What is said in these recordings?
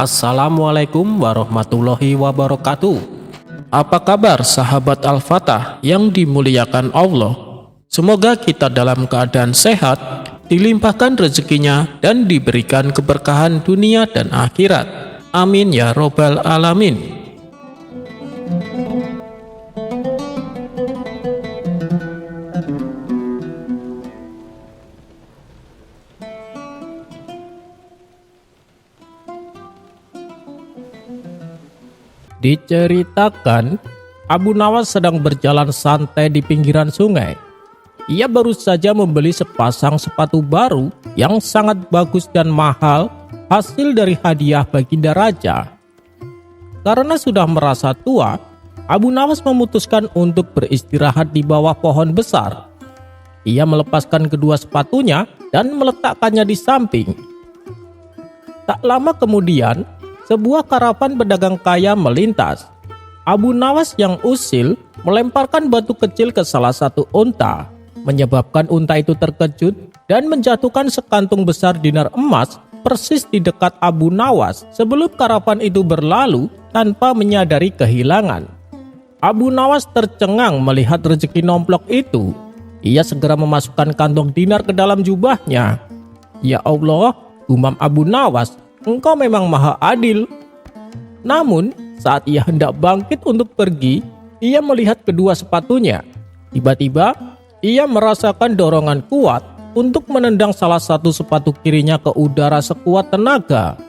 Assalamualaikum warahmatullahi wabarakatuh. Apa kabar sahabat Al-Fatah yang dimuliakan Allah? Semoga kita dalam keadaan sehat, dilimpahkan rezekinya dan diberikan keberkahan dunia dan akhirat. Amin ya robbal alamin. Diceritakan, Abu Nawas sedang berjalan santai di pinggiran sungai. Ia baru saja membeli sepasang sepatu baru yang sangat bagus dan mahal, hasil dari hadiah baginda raja. Karena sudah merasa tua, Abu Nawas memutuskan untuk beristirahat di bawah pohon besar. Ia melepaskan kedua sepatunya dan meletakkannya di samping. Tak lama kemudian, sebuah karavan pedagang kaya melintas. Abu Nawas yang usil melemparkan batu kecil ke salah satu unta, menyebabkan unta itu terkejut dan menjatuhkan sekantung besar dinar emas persis di dekat Abu Nawas sebelum karavan itu berlalu tanpa menyadari kehilangan. Abu Nawas tercengang melihat rezeki nomplok itu. Ia segera memasukkan kantong dinar ke dalam jubahnya. Ya Allah, gumam Abu Nawas, Engkau memang maha adil. Namun, saat ia hendak bangkit untuk pergi, ia melihat kedua sepatunya. Tiba-tiba, ia merasakan dorongan kuat untuk menendang salah satu sepatu kirinya ke udara sekuat tenaga.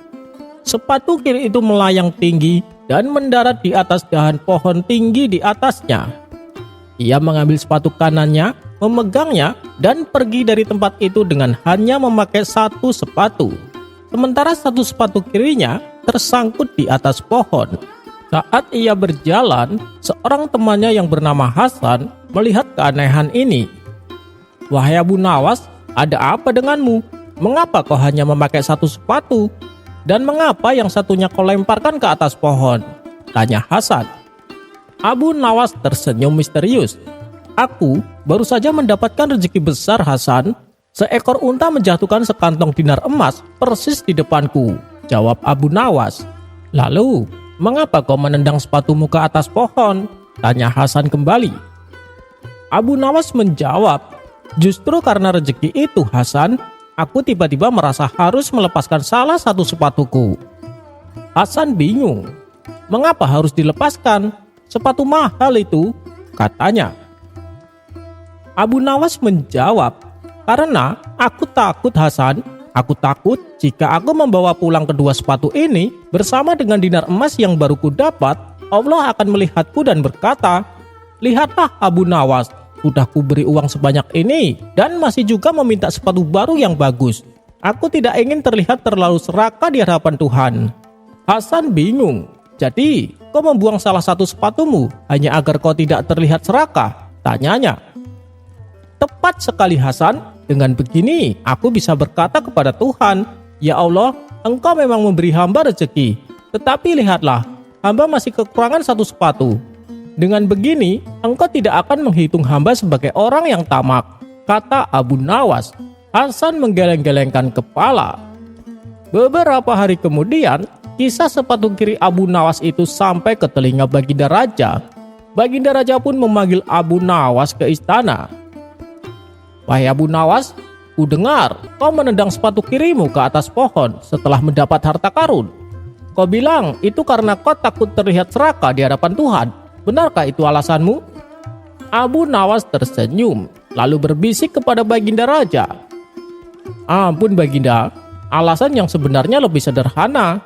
Sepatu kiri itu melayang tinggi dan mendarat di atas dahan pohon tinggi di atasnya. Ia mengambil sepatu kanannya, memegangnya, dan pergi dari tempat itu dengan hanya memakai satu sepatu. Sementara satu sepatu kirinya tersangkut di atas pohon. Saat ia berjalan, seorang temannya yang bernama Hasan melihat keanehan ini. "Wahai Abu Nawas, ada apa denganmu? Mengapa kau hanya memakai satu sepatu? Dan mengapa yang satunya kau lemparkan ke atas pohon?" tanya Hasan. Abu Nawas tersenyum misterius. "Aku baru saja mendapatkan rezeki besar, Hasan. Seekor unta menjatuhkan sekantong dinar emas persis di depanku," jawab Abu Nawas. "Lalu, mengapa kau menendang sepatumu ke atas pohon?" tanya Hasan kembali. Abu Nawas menjawab, "Justru karena rezeki itu, Hasan, aku tiba-tiba merasa harus melepaskan salah satu sepatuku." Hasan bingung. "Mengapa harus dilepaskan? Sepatu mahal itu," katanya. Abu Nawas menjawab, "Karena aku takut, Hasan. Aku takut jika aku membawa pulang kedua sepatu ini bersama dengan dinar emas yang baru kudapat, Allah akan melihatku dan berkata, 'Lihatlah Abu Nawas, sudah kuberi uang sebanyak ini dan masih juga meminta sepatu baru yang bagus. Aku tidak ingin terlihat terlalu serakah di hadapan Tuhan.'" Hasan bingung. "Jadi, kau membuang salah satu sepatumu hanya agar kau tidak terlihat serakah?" tanyanya. "Tepat sekali, Hasan. Dengan begini, aku bisa berkata kepada Tuhan, 'Ya Allah, Engkau memang memberi hamba rezeki. Tetapi lihatlah, hamba masih kekurangan satu sepatu. Dengan begini, Engkau tidak akan menghitung hamba sebagai orang yang tamak,' kata Abu Nawas. Hasan menggeleng-gelengkan kepala. Beberapa hari kemudian, kisah sepatu kiri Abu Nawas itu sampai ke telinga Baginda Raja. Baginda Raja pun memanggil Abu Nawas ke istana. "Wahai Abu Nawas, ku dengar kau menendang sepatu kirimu ke atas pohon setelah mendapat harta karun. Kau bilang itu karena kau takut terlihat serakah di hadapan Tuhan. Benarkah itu alasanmu?" Abu Nawas tersenyum, lalu berbisik kepada Baginda Raja. "Ampun Baginda, alasan yang sebenarnya lebih sederhana.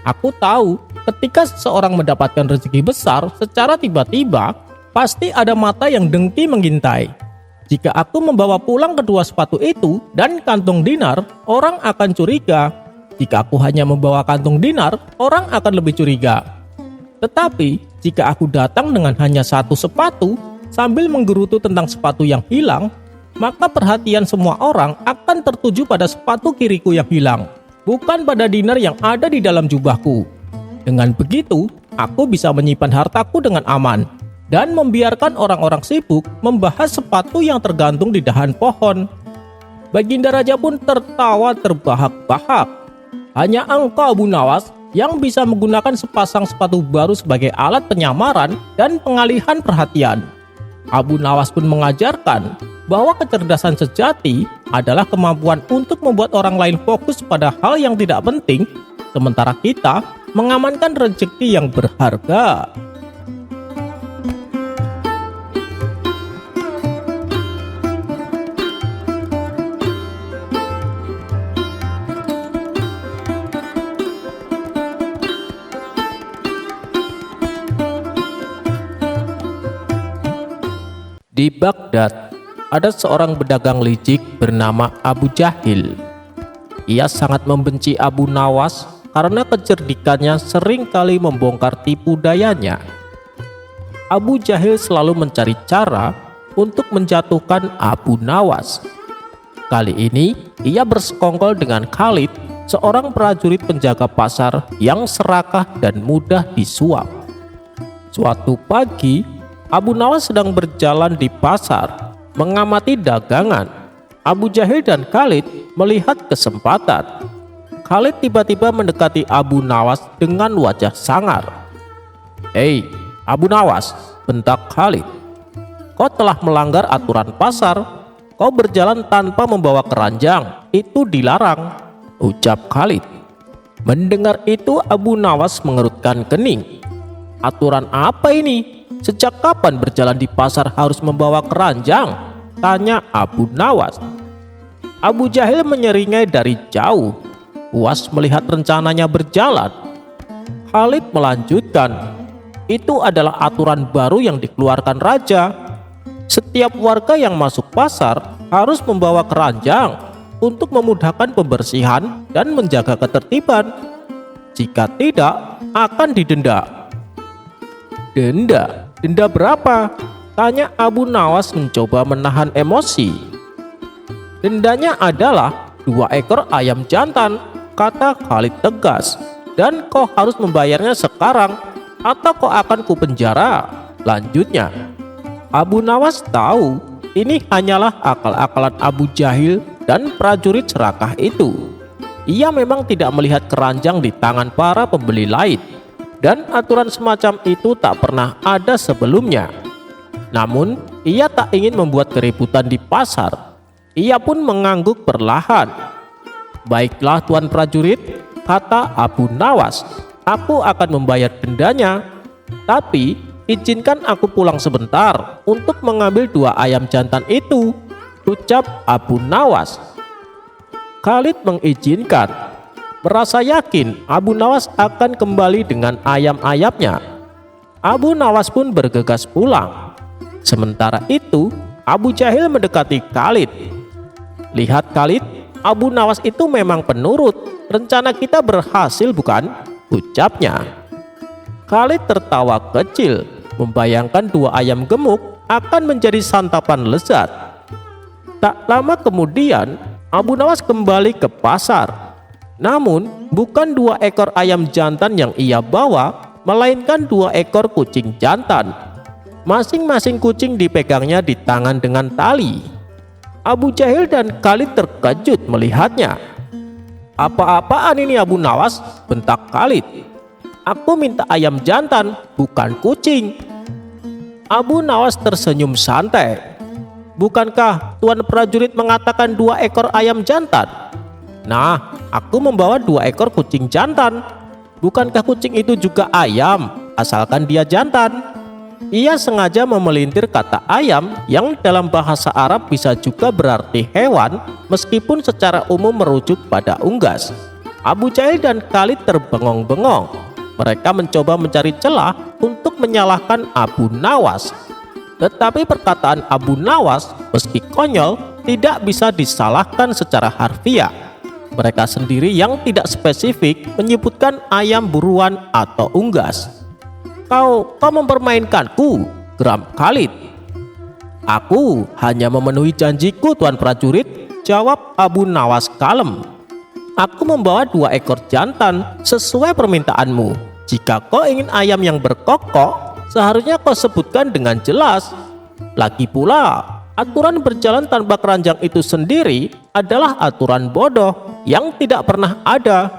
Aku tahu ketika seseorang mendapatkan rezeki besar secara tiba-tiba, pasti ada mata yang dengki mengintai. Jika aku membawa pulang kedua sepatu itu dan kantong dinar, orang akan curiga. Jika aku hanya membawa kantong dinar, orang akan lebih curiga. Tetapi, jika aku datang dengan hanya satu sepatu, sambil menggerutu tentang sepatu yang hilang, maka perhatian semua orang akan tertuju pada sepatu kiriku yang hilang, bukan pada dinar yang ada di dalam jubahku. Dengan begitu, aku bisa menyimpan hartaku dengan aman dan membiarkan orang-orang sibuk membahas sepatu yang tergantung di dahan pohon." Baginda Raja pun tertawa terbahak-bahak. "Hanya engkau Abu Nawas yang bisa menggunakan sepasang sepatu baru sebagai alat penyamaran dan pengalihan perhatian. Abu Nawas pun mengajarkan bahwa kecerdasan sejati adalah kemampuan untuk membuat orang lain fokus pada hal yang tidak penting, sementara kita mengamankan rezeki yang berharga. Di Baghdad, ada seorang pedagang licik bernama Abu Jahil. Ia sangat membenci Abu Nawas karena kecerdikannya seringkali membongkar tipu dayanya. Abu Jahil selalu mencari cara untuk menjatuhkan Abu Nawas. Kali ini, ia bersekongkol dengan Khalid, seorang prajurit penjaga pasar yang serakah dan mudah disuap. Suatu pagi, Abu Nawas sedang berjalan di pasar, mengamati dagangan. Abu Jahil dan Khalid melihat kesempatan. Khalid tiba-tiba mendekati Abu Nawas dengan wajah sangar. "Hei, Abu Nawas," bentak Khalid. "Kau telah melanggar aturan pasar. Kau berjalan tanpa membawa keranjang. Itu dilarang," ucap Khalid. Mendengar itu, Abu Nawas mengerutkan kening. "Aturan apa ini? Sejak kapan berjalan di pasar harus membawa keranjang?" tanya Abu Nawas. Abu Jahil menyeringai dari jauh, puas melihat rencananya berjalan. Khalid melanjutkan, "Itu adalah aturan baru yang dikeluarkan raja. Setiap warga yang masuk pasar harus membawa keranjang untuk memudahkan pembersihan dan menjaga ketertiban. Jika tidak, akan didenda." "Denda? Denda berapa?" tanya Abu Nawas mencoba menahan emosi. "Dendanya adalah 2 ekor ayam jantan," kata Khalid tegas. "Dan kau harus membayarnya sekarang atau kau akan kupenjara," lanjutnya. Abu Nawas tahu ini hanyalah akal-akalan Abu Jahil dan prajurit serakah itu. Ia memang tidak melihat keranjang di tangan para pembeli lain, dan aturan semacam itu tak pernah ada sebelumnya. Namun, ia tak ingin membuat keributan di pasar. Ia pun mengangguk perlahan. "Baiklah tuan prajurit," kata Abu Nawas, "aku akan membayar dendanya. Tapi izinkan aku pulang sebentar untuk mengambil 2 ayam jantan itu," ucap Abu Nawas. Khalid mengizinkan. Merasa yakin Abu Nawas akan kembali dengan ayam-ayamnya, Abu Nawas pun bergegas pulang. Sementara itu, Abu Jahil mendekati Khalid. "Lihat Khalid, Abu Nawas itu memang penurut. Rencana kita berhasil bukan?" ucapnya. Khalid tertawa kecil, membayangkan 2 ayam gemuk akan menjadi santapan lezat. Tak lama kemudian, Abu Nawas kembali ke pasar. Namun, bukan 2 ekor ayam jantan yang ia bawa, melainkan 2 ekor kucing jantan. Masing-masing kucing dipegangnya di tangan dengan tali. Abu Jahil dan Khalid terkejut melihatnya. "Apa-apaan ini Abu Nawas?" bentak Khalid. "Aku minta ayam jantan, bukan kucing." Abu Nawas tersenyum santai. "Bukankah tuan prajurit mengatakan 2 ekor ayam jantan? Nah, aku membawa 2 ekor kucing jantan. Bukankah kucing itu juga ayam, asalkan dia jantan?" Ia sengaja memelintir kata ayam yang dalam bahasa Arab bisa juga berarti hewan, meskipun secara umum merujuk pada unggas. Abu Jahil dan Khalid terbengong-bengong. Mereka mencoba mencari celah untuk menyalahkan Abu Nawas. Tetapi perkataan Abu Nawas, meski konyol, tidak bisa disalahkan secara harfiah. Mereka sendiri yang tidak spesifik menyebutkan ayam buruan atau unggas. Kau mempermainkanku," geram Khalid. "Aku hanya memenuhi janjiku tuan prajurit," jawab Abu Nawas kalem. "Aku membawa 2 ekor jantan sesuai permintaanmu. Jika kau ingin ayam yang berkokok, seharusnya kau sebutkan dengan jelas. Lagi pula, aturan berjalan tanpa keranjang itu sendiri adalah aturan bodoh yang tidak pernah ada.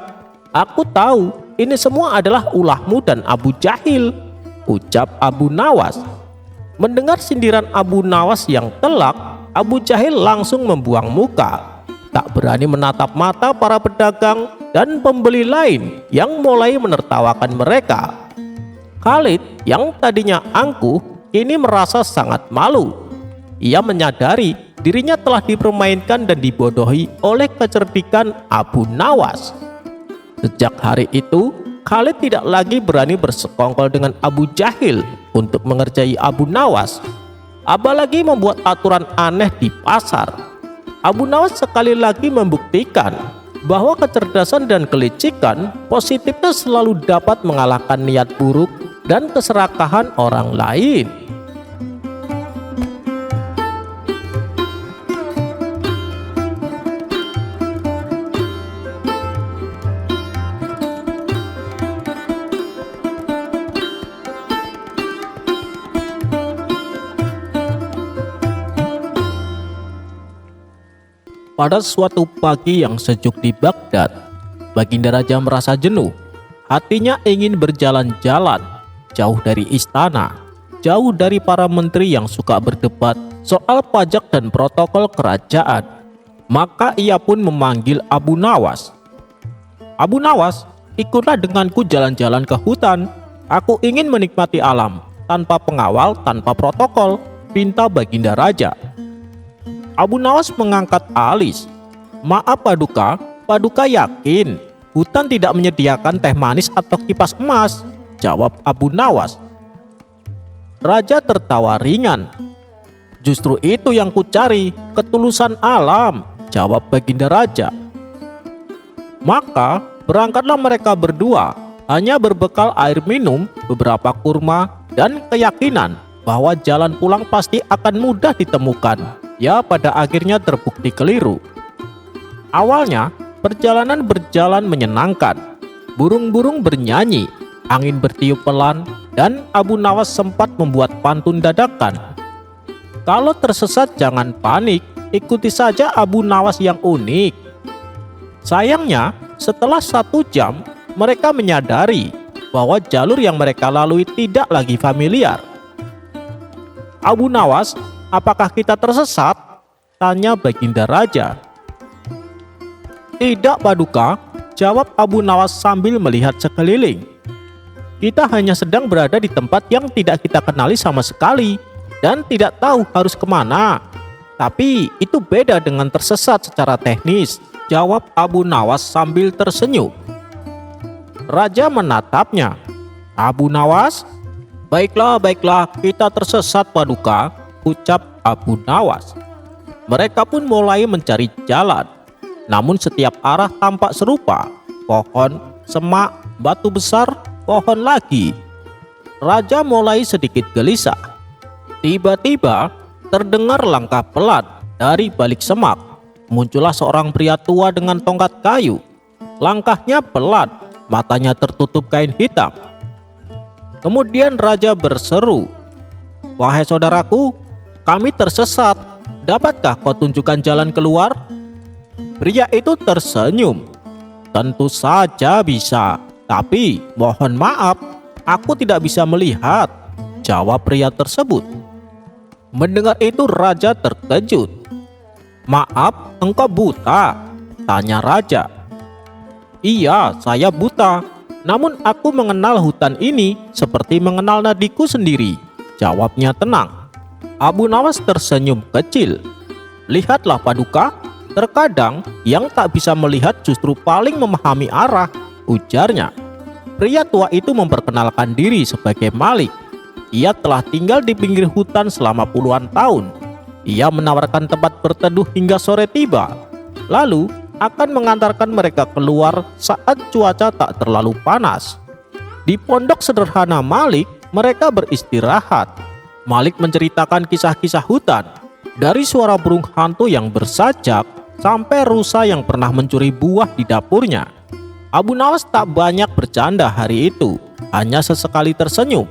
Aku tahu ini semua adalah ulahmu dan Abu Jahil, ucap Abu Nawas. Mendengar sindiran Abu Nawas yang telak, Abu Jahil langsung membuang muka, tak berani menatap mata para pedagang dan pembeli lain yang mulai menertawakan mereka. Khalid yang tadinya angkuh kini merasa sangat malu. Ia menyadari dirinya telah dipermainkan dan dibodohi oleh kecerdikan Abu Nawas. Sejak hari itu, Khalid tidak lagi berani bersekongkol dengan Abu Jahil untuk mengerjai Abu Nawas, apalagi membuat aturan aneh di pasar. Abu Nawas sekali lagi membuktikan bahwa kecerdasan dan kelicikan positifnya selalu dapat mengalahkan niat buruk dan keserakahan orang lain. Pada suatu pagi yang sejuk di Baghdad, Baginda Raja merasa jenuh. Hatinya ingin berjalan-jalan, jauh dari istana, jauh dari para menteri yang suka berdebat soal pajak dan protokol kerajaan. Maka ia pun memanggil Abu Nawas. Abu Nawas, ikutlah denganku jalan-jalan ke hutan. Aku ingin menikmati alam, tanpa pengawal, tanpa protokol, pinta Baginda Raja. Abu Nawas mengangkat alis. Maaf Paduka, Paduka yakin hutan tidak menyediakan teh manis atau kipas emas, jawab Abu Nawas. Raja tertawa ringan. Justru itu yang kucari, ketulusan alam, jawab Baginda Raja. Maka berangkatlah mereka berdua, hanya berbekal air minum, beberapa kurma, dan keyakinan bahwa jalan pulang pasti akan mudah ditemukan. Ya, pada akhirnya terbukti keliru. Awalnya, perjalanan berjalan menyenangkan. Burung-burung bernyanyi, angin bertiup pelan, dan Abu Nawas sempat membuat pantun dadakan. Kalau tersesat jangan panik, ikuti saja Abu Nawas yang unik. Sayangnya, setelah 1 jam, mereka menyadari bahwa jalur yang mereka lalui tidak lagi familiar. Abu Nawas, apakah kita tersesat? Tanya Baginda Raja. Tidak Paduka, jawab Abu Nawas sambil melihat sekeliling. Kita hanya sedang berada di tempat yang tidak kita kenali sama sekali dan tidak tahu harus kemana. Tapi itu beda dengan tersesat secara teknis, jawab Abu Nawas sambil tersenyum. Raja menatapnya. Abu Nawas, baiklah, kita tersesat Paduka, ucap Abu Nawas. Mereka pun mulai mencari jalan. Namun setiap arah tampak serupa. Pohon, semak, batu besar, pohon lagi. Raja mulai sedikit gelisah. Tiba-tiba terdengar langkah pelan dari balik semak. Muncullah seorang pria tua dengan tongkat kayu. Langkahnya pelan, matanya tertutup kain hitam. Kemudian Raja berseru, "Wahai saudaraku, kami tersesat. Dapatkah kau tunjukkan jalan keluar?" Pria itu tersenyum. Tentu saja bisa, tapi mohon maaf, aku tidak bisa melihat, jawab pria tersebut. Mendengar itu Raja terkejut. Maaf, engkau buta? Tanya Raja. Iya, saya buta. Namun aku mengenal hutan ini seperti mengenal nadiku sendiri, jawabnya tenang. Abu Nawas tersenyum kecil. Lihatlah Paduka, terkadang yang tak bisa melihat justru paling memahami arah, ujarnya. Pria tua itu memperkenalkan diri sebagai Malik. Ia telah tinggal di pinggir hutan selama puluhan tahun. Ia menawarkan tempat berteduh hingga sore tiba, lalu akan mengantarkan mereka keluar saat cuaca tak terlalu panas. Di pondok sederhana Malik, mereka beristirahat. Malik menceritakan kisah-kisah hutan, dari suara burung hantu yang bersajak sampai rusa yang pernah mencuri buah di dapurnya. Abu Nawas tak banyak bercanda hari itu, hanya sesekali tersenyum.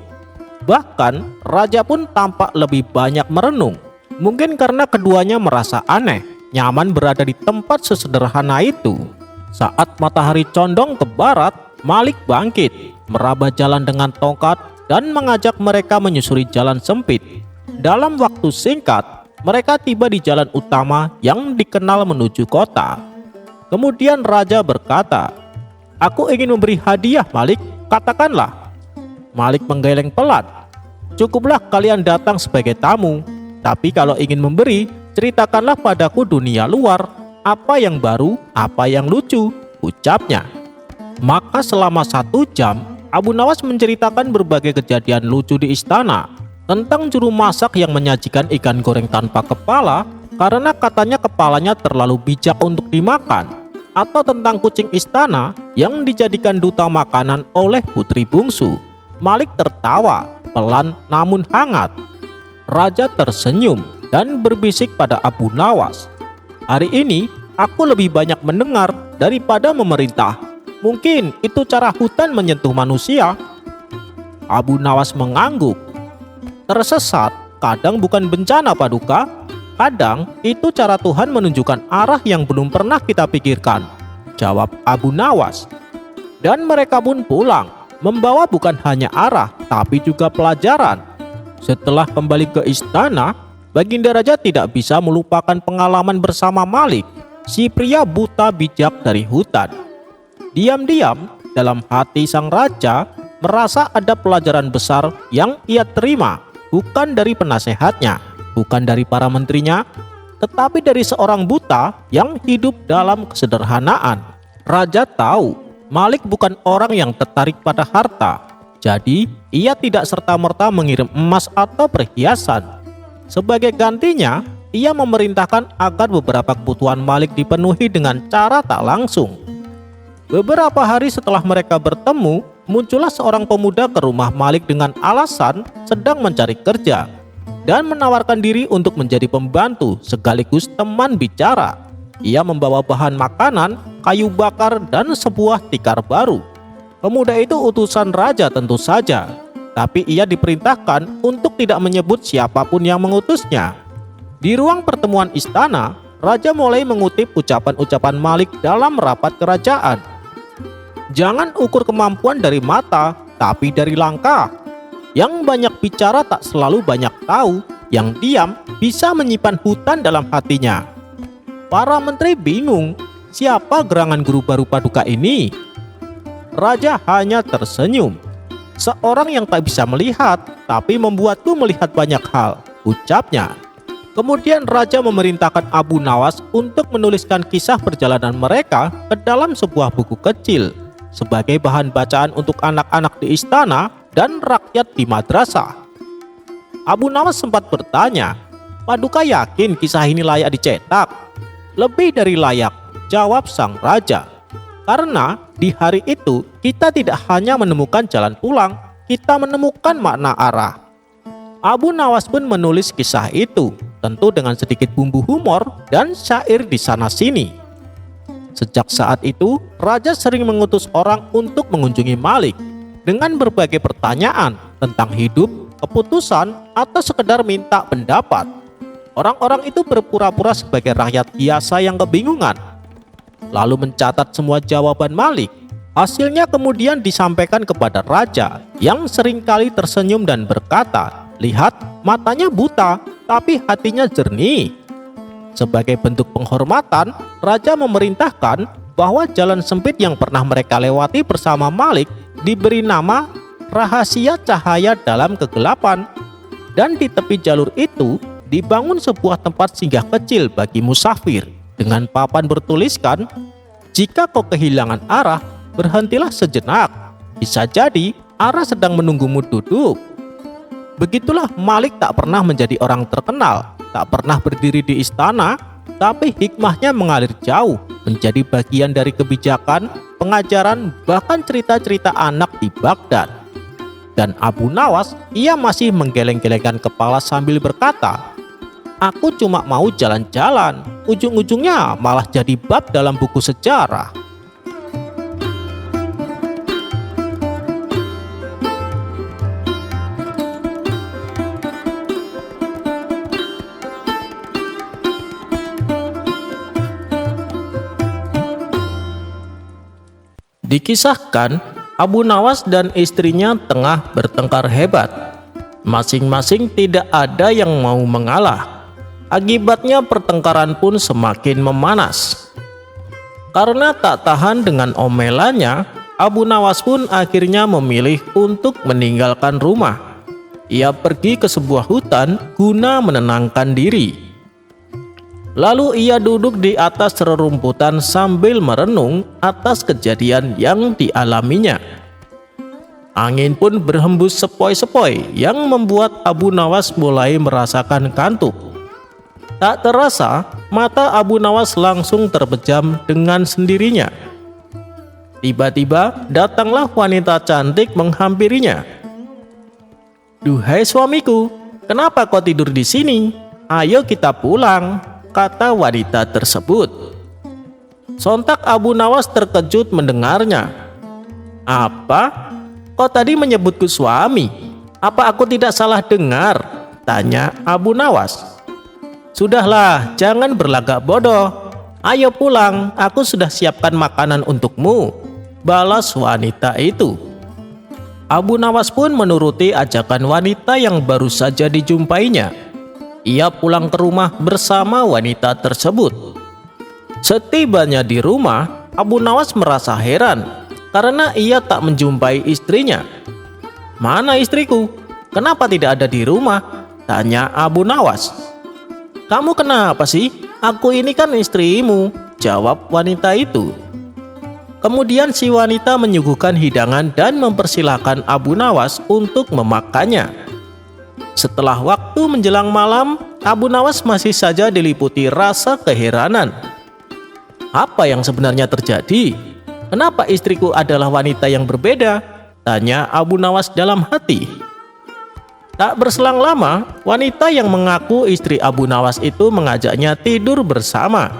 Bahkan Raja pun tampak lebih banyak merenung. Mungkin karena keduanya merasa aneh, nyaman berada di tempat sesederhana itu. Saat matahari condong ke barat, Malik bangkit, meraba jalan dengan tongkat dan mengajak mereka menyusuri jalan sempit. Dalam waktu singkat, mereka tiba di jalan utama yang dikenal menuju kota. Kemudian raja berkata, "Aku ingin memberi hadiah, Malik, katakanlah." Malik menggeleng pelan, "Cukuplah kalian datang sebagai tamu, tapi kalau ingin memberi, ceritakanlah padaku dunia luar, apa yang baru, apa yang lucu," ucapnya. Maka selama 1 jam, Abu Nawas menceritakan berbagai kejadian lucu di istana, tentang juru masak yang menyajikan ikan goreng tanpa kepala karena katanya kepalanya terlalu bijak untuk dimakan, atau tentang kucing istana yang dijadikan duta makanan oleh putri bungsu. Malik tertawa, pelan namun hangat. Raja tersenyum dan berbisik pada Abu Nawas, "Hari ini aku lebih banyak mendengar daripada memerintah. Mungkin itu cara hutan menyentuh manusia." Abu Nawas mengangguk. "Tersesat kadang bukan bencana, Paduka. Kadang itu cara Tuhan menunjukkan arah yang belum pernah kita pikirkan," jawab Abu Nawas. Dan mereka pun pulang, membawa bukan hanya arah, tapi juga pelajaran. Setelah kembali ke istana, Baginda Raja tidak bisa melupakan pengalaman bersama Malik, si pria buta bijak dari hutan. Diam-diam, dalam hati sang raja merasa ada pelajaran besar yang ia terima, bukan dari penasehatnya, bukan dari para menterinya, tetapi dari seorang buta yang hidup dalam kesederhanaan. Raja tahu Malik bukan orang yang tertarik pada harta, jadi ia tidak serta-merta mengirim emas atau perhiasan. Sebagai gantinya, ia memerintahkan agar beberapa kebutuhan Malik dipenuhi dengan cara tak langsung. Beberapa hari setelah mereka bertemu, muncullah seorang pemuda ke rumah Malik dengan alasan sedang mencari kerja dan menawarkan diri untuk menjadi pembantu sekaligus teman bicara. Ia membawa bahan makanan, kayu bakar, dan sebuah tikar baru. Pemuda itu utusan raja tentu saja, tapi ia diperintahkan untuk tidak menyebut siapapun yang mengutusnya. Di ruang pertemuan istana, raja mulai mengutip ucapan-ucapan Malik dalam rapat kerajaan. "Jangan ukur kemampuan dari mata, tapi dari langkah. Yang banyak bicara tak selalu banyak tahu, yang diam bisa menyimpan hutan dalam hatinya." Para menteri bingung, siapa gerangan guru baru Paduka ini? Raja hanya tersenyum. "Seorang yang tak bisa melihat, tapi membuatku melihat banyak hal," ucapnya. Kemudian raja memerintahkan Abu Nawas untuk menuliskan kisah perjalanan mereka ke dalam sebuah buku kecil, sebagai bahan bacaan untuk anak-anak di istana dan rakyat di madrasah. Abu Nawas sempat bertanya, "Paduka yakin kisah ini layak dicetak?" "Lebih dari layak," jawab sang raja. "Karena di hari itu kita tidak hanya menemukan jalan pulang, kita menemukan makna arah." Abu Nawas pun menulis kisah itu, tentu dengan sedikit bumbu humor dan syair di sana-sini. Sejak saat itu, raja sering mengutus orang untuk mengunjungi Malik dengan berbagai pertanyaan tentang hidup, keputusan, atau sekedar minta pendapat. Orang-orang itu berpura-pura sebagai rakyat biasa yang kebingungan, lalu mencatat semua jawaban Malik. Hasilnya kemudian disampaikan kepada raja yang seringkali tersenyum dan berkata, "Lihat, matanya buta, tapi hatinya jernih." Sebagai bentuk penghormatan, raja memerintahkan bahwa jalan sempit yang pernah mereka lewati bersama Malik diberi nama Rahasia Cahaya Dalam Kegelapan. Dan di tepi jalur itu dibangun sebuah tempat singgah kecil bagi musafir dengan papan bertuliskan, "Jika kau kehilangan arah, berhentilah sejenak. Bisa jadi arah sedang menunggumu duduk." Begitulah Malik tak pernah menjadi orang terkenal, tak pernah berdiri di istana, tapi hikmahnya mengalir jauh menjadi bagian dari kebijakan, pengajaran, bahkan cerita-cerita anak di Baghdad. Dan Abu Nawas, ia masih menggeleng-gelengkan kepala sambil berkata, "Aku cuma mau jalan-jalan, ujung-ujungnya malah jadi bab dalam buku sejarah." Dikisahkan Abu Nawas dan istrinya tengah bertengkar hebat. Masing-masing tidak ada yang mau mengalah. Akibatnya pertengkaran pun semakin memanas. Karena tak tahan dengan omelannya, Abu Nawas pun akhirnya memilih untuk meninggalkan rumah. Ia pergi ke sebuah hutan guna menenangkan diri. Lalu ia duduk di atas rerumputan sambil merenung atas kejadian yang dialaminya. Angin pun berhembus sepoi-sepoi yang membuat Abu Nawas mulai merasakan kantuk. Tak terasa, mata Abu Nawas langsung terpejam dengan sendirinya. Tiba-tiba datanglah wanita cantik menghampirinya. "Duhai suamiku, kenapa kau tidur di sini? Ayo kita pulang," kata wanita tersebut. Sontak Abu Nawas terkejut mendengarnya. "Apa? Kau tadi menyebutku suami? Apa aku tidak salah dengar?" tanya Abu Nawas. "Sudahlah, jangan berlagak bodoh. Ayo pulang, aku sudah siapkan makanan untukmu," balas wanita itu. Abu Nawas pun menuruti ajakan wanita yang baru saja dijumpainya. Ia pulang ke rumah bersama wanita tersebut. Setibanya di rumah, Abu Nawas merasa heran karena ia tak menjumpai istrinya. "Mana istriku? Kenapa tidak ada di rumah?" tanya Abu Nawas. "Kamu kenapa sih? Aku ini kan istrimu," jawab wanita itu. Kemudian si wanita menyuguhkan hidangan dan mempersilahkan Abu Nawas untuk memakannya. Setelah waktu menjelang malam, Abu Nawas masih saja diliputi rasa keheranan. Apa yang sebenarnya terjadi? Kenapa istriku adalah wanita yang berbeda? Tanya Abu Nawas dalam hati. Tak berselang lama, wanita yang mengaku istri Abu Nawas itu mengajaknya tidur bersama.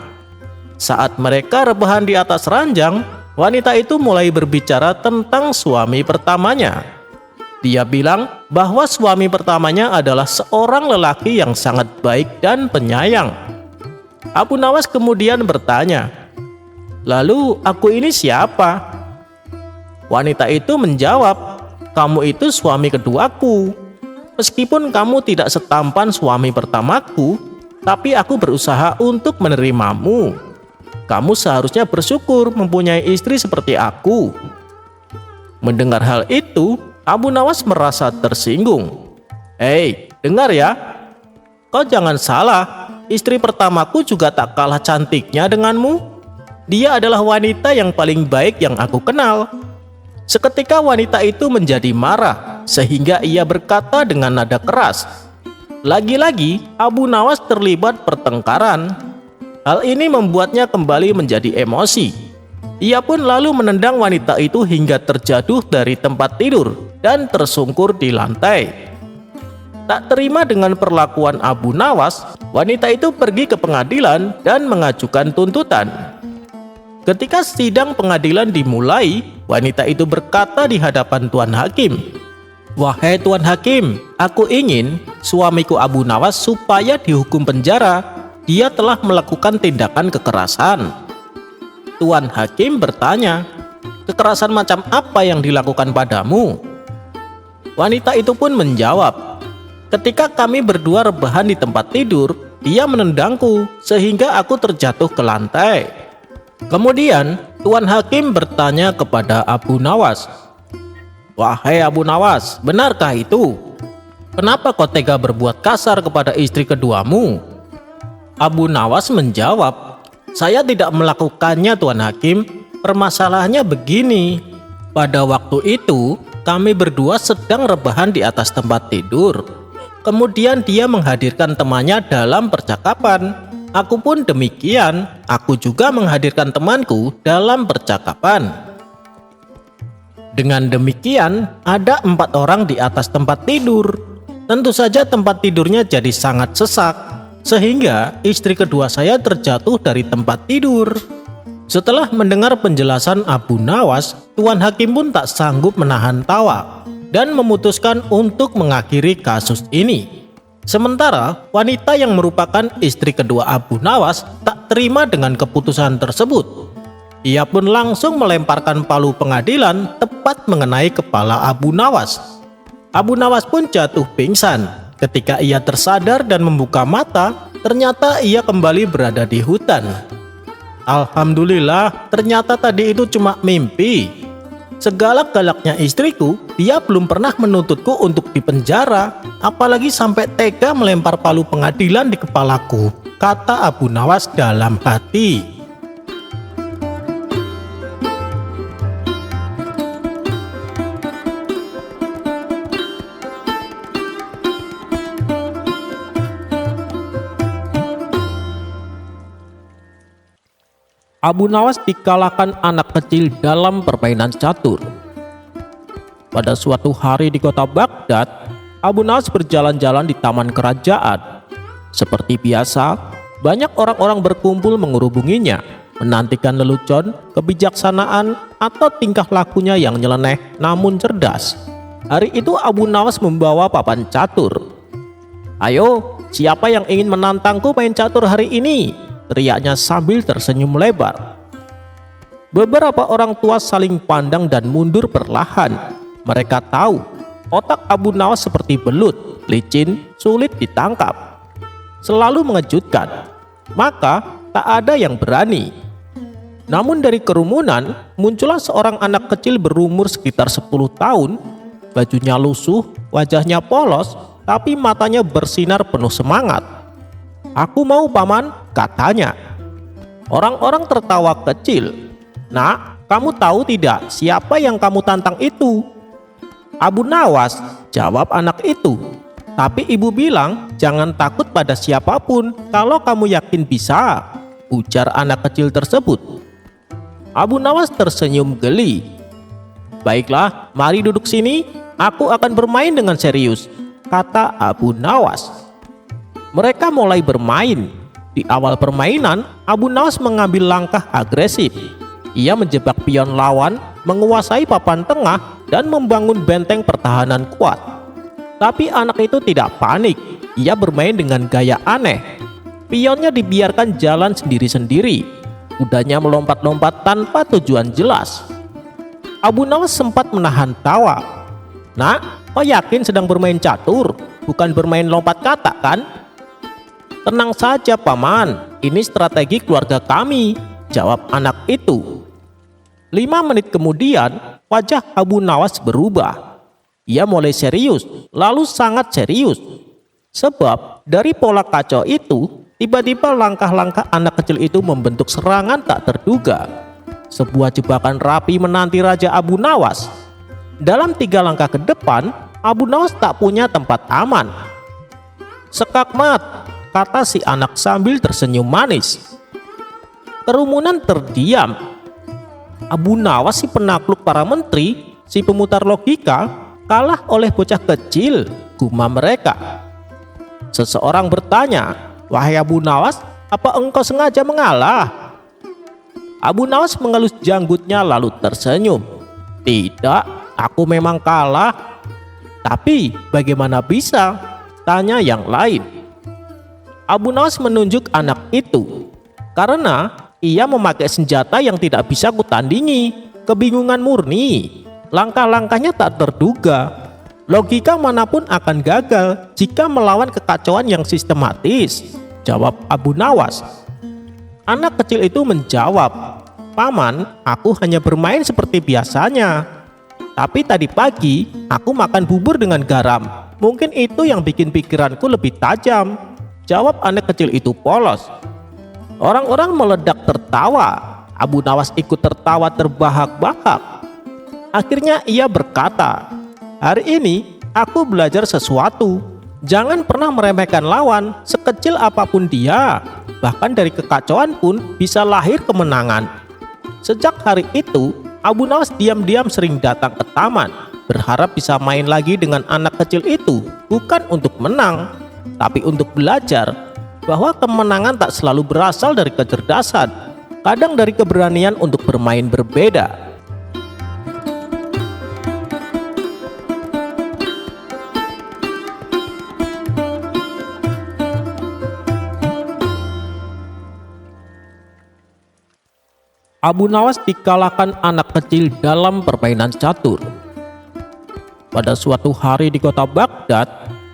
Saat mereka rebahan di atas ranjang, wanita itu mulai berbicara tentang suami pertamanya. Dia bilang bahwa suami pertamanya adalah seorang lelaki yang sangat baik dan penyayang. Abu Nawas kemudian bertanya, "Lalu aku ini siapa?" Wanita itu menjawab, "Kamu itu suami keduaku. Meskipun kamu tidak setampan suami pertamaku, tapi aku berusaha untuk menerimamu. Kamu seharusnya bersyukur mempunyai istri seperti aku." Mendengar hal itu, Abu Nawas merasa tersinggung. "Hei, dengar ya. Kau jangan salah, istri pertamaku juga tak kalah cantiknya denganmu. Dia adalah wanita yang paling baik yang aku kenal." Seketika wanita itu menjadi marah, sehingga ia berkata dengan nada keras. Lagi-lagi Abu Nawas terlibat pertengkaran. Hal ini membuatnya kembali menjadi emosi. Ia pun lalu menendang wanita itu hingga terjatuh dari tempat tidur dan tersungkur di lantai. Tak terima dengan perlakuan Abu Nawas, wanita itu pergi ke pengadilan dan mengajukan tuntutan. Ketika sidang pengadilan dimulai, wanita itu berkata di hadapan Tuan Hakim, "Wahai Tuan Hakim, aku ingin suamiku Abu Nawas supaya dihukum penjara. Dia telah melakukan tindakan kekerasan." Tuan Hakim bertanya, "Kekerasan macam apa yang dilakukan padamu?" Wanita itu pun menjawab, "Ketika kami berdua rebahan di tempat tidur, dia menendangku sehingga aku terjatuh ke lantai." Kemudian Tuan Hakim bertanya kepada Abu Nawas, "Wahai Abu Nawas, benarkah itu? Kenapa kau tega berbuat kasar kepada istri keduamu?" Abu Nawas menjawab, "Saya tidak melakukannya, Tuan Hakim. Permasalahannya begini. Pada waktu itu, kami berdua sedang rebahan di atas tempat tidur. Kemudian dia menghadirkan temannya dalam percakapan. Aku pun demikian. Aku juga menghadirkan temanku dalam percakapan. Dengan demikian, ada 4 orang di atas tempat tidur. Tentu saja tempat tidurnya jadi sangat sesak, sehingga istri kedua saya terjatuh dari tempat tidur." Setelah mendengar penjelasan Abu Nawas, Tuan Hakim pun tak sanggup menahan tawa dan memutuskan untuk mengakhiri kasus ini. Sementara wanita yang merupakan istri kedua Abu Nawas tak terima dengan keputusan tersebut. Ia pun langsung melemparkan palu pengadilan tepat mengenai kepala Abu Nawas. Abu Nawas pun jatuh pingsan. Ketika ia tersadar dan membuka mata, ternyata ia kembali berada di hutan. Alhamdulillah, ternyata tadi itu cuma mimpi. Segalak-galaknya istriku, dia belum pernah menuntutku untuk dipenjara, apalagi sampai tega melempar palu pengadilan di kepalaku, kata Abu Nawas dalam hati. Abu Nawas dikalahkan anak kecil dalam permainan catur. Pada suatu hari di kota Baghdad, Abu Nawas berjalan-jalan di taman kerajaan. Seperti biasa, banyak orang-orang berkumpul mengerubunginya, menantikan lelucon, kebijaksanaan, atau tingkah lakunya yang nyeleneh namun cerdas. Hari itu Abu Nawas membawa papan catur. "Ayo, siapa yang ingin menantangku main catur hari ini?" teriaknya sambil tersenyum lebar. Beberapa orang tua saling pandang dan mundur perlahan. Mereka tahu otak Abu Nawas seperti belut, licin, sulit ditangkap, selalu mengejutkan. Maka tak ada yang berani. Namun dari kerumunan muncullah seorang anak kecil berumur sekitar 10 tahun. Bajunya lusuh, wajahnya polos, tapi matanya bersinar penuh semangat. "Aku mau, Paman," katanya. Orang-orang tertawa kecil. "Nak, kamu tahu tidak siapa yang kamu tantang itu?" "Abu Nawas," jawab anak itu. "Tapi ibu bilang jangan takut pada siapapun kalau kamu yakin bisa," ujar anak kecil tersebut. Abu Nawas tersenyum geli. "Baiklah, mari duduk sini, aku akan bermain dengan serius," kata Abu Nawas. Mereka mulai bermain. Di awal permainan, Abu Nawas mengambil langkah agresif. Ia menjebak pion lawan, menguasai papan tengah, dan membangun benteng pertahanan kuat. Tapi anak itu tidak panik. Ia bermain dengan gaya aneh. Pionnya dibiarkan jalan sendiri-sendiri. Kudanya melompat-lompat tanpa tujuan jelas. Abu Nawas sempat menahan tawa. "Nak, kau yakin sedang bermain catur, bukan bermain lompat katak kan?" "Tenang saja, Paman, ini strategi keluarga kami," jawab anak itu. 5 menit kemudian, wajah Abu Nawas berubah. Ia mulai serius, lalu sangat serius. Sebab dari pola kacau itu, tiba-tiba langkah-langkah anak kecil itu membentuk serangan tak terduga. Sebuah jebakan rapi menanti Raja Abu Nawas. Dalam 3 langkah ke depan, Abu Nawas tak punya tempat aman. "Sekakmat," kata si anak sambil tersenyum manis. Kerumunan terdiam. Abu Nawas, si penakluk para menteri, si pemutar logika, kalah oleh bocah kecil, gumam mereka. Seseorang bertanya, "Wahai Abu Nawas, apa engkau sengaja mengalah?" Abu Nawas mengelus janggutnya lalu tersenyum. "Tidak, aku memang kalah." "Tapi bagaimana bisa?" tanya yang lain. Abu Nawas menunjuk anak itu. "Karena ia memakai senjata yang tidak bisa kutandingi. Kebingungan murni. Langkah-langkahnya tak terduga. Logika manapun akan gagal jika melawan kekacauan yang sistematis," jawab Abu Nawas. Anak kecil itu menjawab, "Paman, aku hanya bermain seperti biasanya. Tapi tadi pagi aku makan bubur dengan garam. Mungkin itu yang bikin pikiranku lebih tajam," jawab anak kecil itu polos. Orang-orang meledak tertawa. Abu Nawas ikut tertawa terbahak-bahak. Akhirnya ia berkata, "Hari ini aku belajar sesuatu. Jangan pernah meremehkan lawan, sekecil apapun dia. Bahkan dari kekacauan pun bisa lahir kemenangan." Sejak hari itu, Abu Nawas diam-diam sering datang ke taman, berharap bisa main lagi dengan anak kecil itu, bukan untuk menang, tapi untuk belajar bahwa kemenangan tak selalu berasal dari kecerdasan, kadang dari keberanian untuk bermain berbeda. Abu Nawas dikalahkan anak kecil dalam permainan catur. Pada suatu hari di kota Baghdad,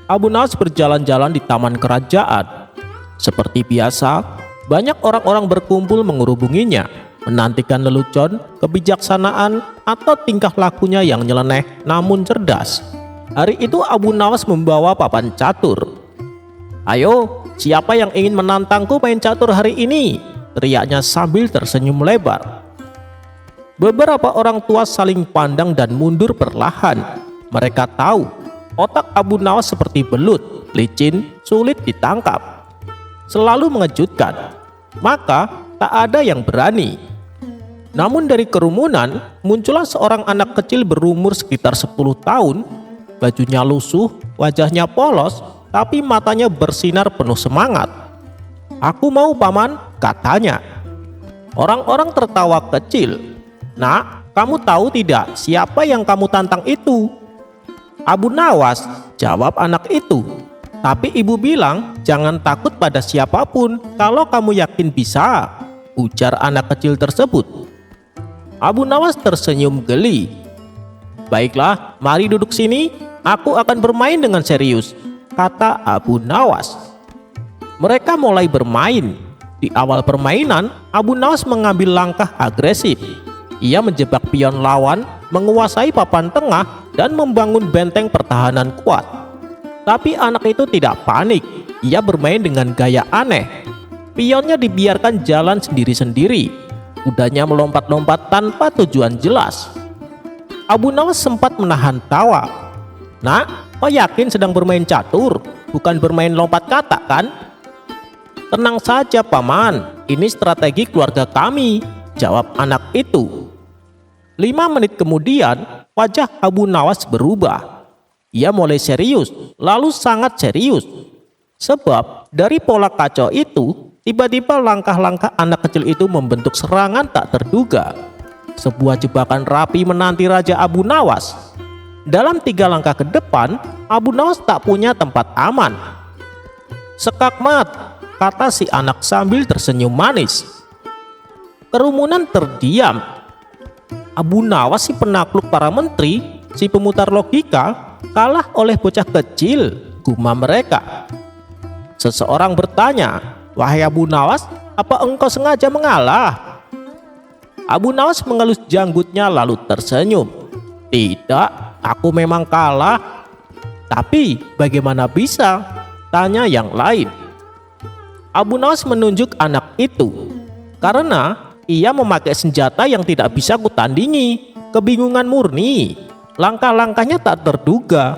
Abu Nawas berjalan-jalan di taman kerajaan. Seperti biasa, banyak orang-orang berkumpul mengerubunginya, menantikan lelucon, kebijaksanaan, atau tingkah lakunya yang nyeleneh namun cerdas. Hari itu Abu Nawas membawa papan catur. "Ayo, siapa yang ingin menantangku main catur hari ini?" teriaknya sambil tersenyum lebar. Beberapa orang tua saling pandang dan mundur perlahan. Mereka tahu otak Abu Nawas seperti belut, licin, sulit ditangkap, selalu mengejutkan. Maka tak ada yang berani. Namun dari kerumunan muncullah seorang anak kecil berumur sekitar 10 tahun. Bajunya lusuh, wajahnya polos, tapi matanya bersinar penuh semangat. "Aku mau, Paman," katanya. Orang-orang tertawa kecil. "Nak, kamu tahu tidak siapa yang kamu tantang itu?" "Abu Nawas," jawab anak itu. "Tapi ibu bilang jangan takut pada siapapun kalau kamu yakin bisa," ujar anak kecil tersebut. Abu Nawas tersenyum geli. "Baiklah, mari duduk sini, aku akan bermain dengan serius," kata Abu Nawas. Mereka mulai bermain. Di awal permainan, Abu Nawas mengambil langkah agresif. Ia menjebak pion lawan, menguasai papan tengah, dan membangun benteng pertahanan kuat. Tapi anak itu tidak panik. Ia bermain dengan gaya aneh. Pionnya dibiarkan jalan sendiri-sendiri. Kudanya melompat-lompat tanpa tujuan jelas. Abu Nawas sempat menahan tawa. "Nak, kau yakin sedang bermain catur, bukan bermain lompat katak kan?" "Tenang saja, Paman, ini strategi keluarga kami," jawab anak itu. 5 menit kemudian, wajah Abu Nawas berubah. Ia mulai serius, lalu sangat serius. Sebab dari pola kacau itu, tiba-tiba langkah-langkah anak kecil itu membentuk serangan tak terduga. Sebuah jebakan rapi menanti Raja Abu Nawas. Dalam 3 langkah ke depan, Abu Nawas tak punya tempat aman. "Sekakmat," kata si anak sambil tersenyum manis. Kerumunan terdiam. Abu Nawas, si penakluk para menteri, si pemutar logika, kalah oleh bocah kecil, gumam mereka. Seseorang bertanya, "Wahai Abu Nawas, apa engkau sengaja mengalah?" Abu Nawas mengelus janggutnya lalu tersenyum. "Tidak, aku memang kalah." "Tapi bagaimana bisa?" tanya yang lain. Abu Nawas menunjuk anak itu. "Karena ia memakai senjata yang tidak bisa kutandingi. Kebingungan murni. Langkah-langkahnya tak terduga.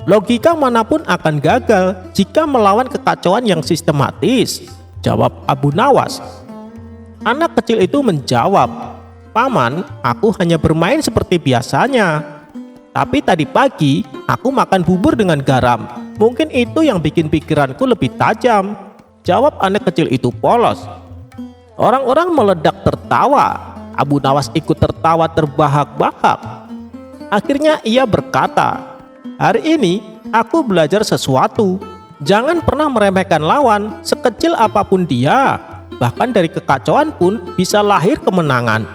Logika manapun akan gagal jika melawan kekacauan yang sistematis," jawab Abu Nawas. Anak kecil itu menjawab, "Paman, aku hanya bermain seperti biasanya. Tapi tadi pagi aku makan bubur dengan garam. Mungkin itu yang bikin pikiranku lebih tajam," jawab anak kecil itu polos. Orang-orang meledak tertawa. Abu Nawas ikut tertawa terbahak-bahak. Akhirnya ia berkata, "Hari ini aku belajar sesuatu. Jangan pernah meremehkan lawan, sekecil apapun dia. Bahkan dari kekacauan pun bisa lahir kemenangan."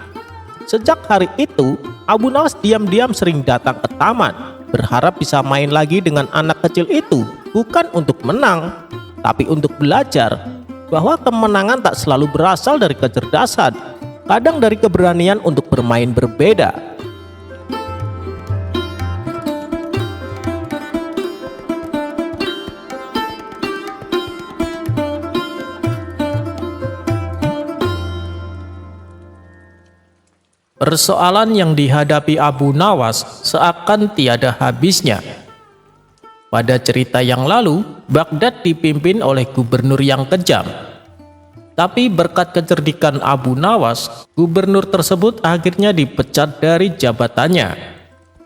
Sejak hari itu, Abu Nawas diam-diam sering datang ke taman, berharap bisa main lagi dengan anak kecil itu, bukan untuk menang, tapi untuk belajar bahwa kemenangan tak selalu berasal dari kecerdasan, kadang dari keberanian untuk bermain berbeda. Persoalan yang dihadapi Abu Nawas seakan tiada habisnya. Pada cerita yang lalu, Baghdad dipimpin oleh gubernur yang kejam. Tapi berkat kecerdikan Abu Nawas, gubernur tersebut akhirnya dipecat dari jabatannya.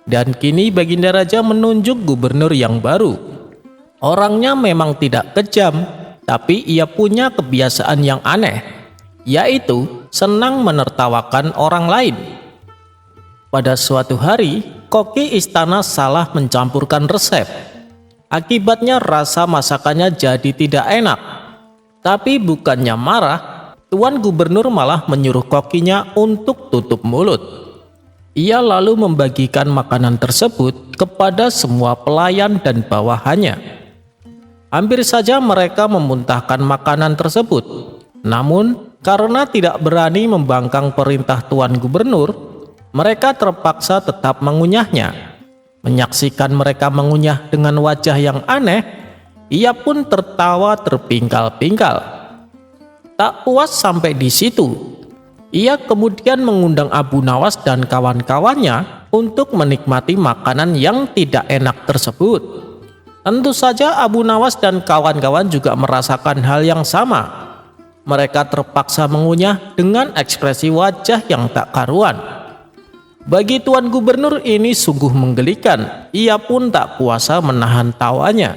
Dan kini Baginda Raja menunjuk gubernur yang baru. Orangnya memang tidak kejam, tapi ia punya kebiasaan yang aneh, yaitu senang menertawakan orang lain. Pada suatu hari, koki istana salah mencampurkan resep. Akibatnya rasa masakannya jadi tidak enak. Tapi bukannya marah, Tuan Gubernur malah menyuruh kokinya untuk tutup mulut. Ia lalu membagikan makanan tersebut kepada semua pelayan dan bawahannya. Hampir saja mereka memuntahkan makanan tersebut. Namun, karena tidak berani membangkang perintah Tuan Gubernur, mereka terpaksa tetap mengunyahnya. Menyaksikan mereka mengunyah dengan wajah yang aneh, ia pun tertawa terpingkal-pingkal. Tak puas sampai di situ, ia kemudian mengundang Abu Nawas dan kawan-kawannya untuk menikmati makanan yang tidak enak tersebut. Tentu saja Abu Nawas dan kawan-kawan juga merasakan hal yang sama. Mereka terpaksa mengunyah dengan ekspresi wajah yang tak karuan. Bagi Tuan Gubernur ini sungguh menggelikan, ia pun tak kuasa menahan tawanya.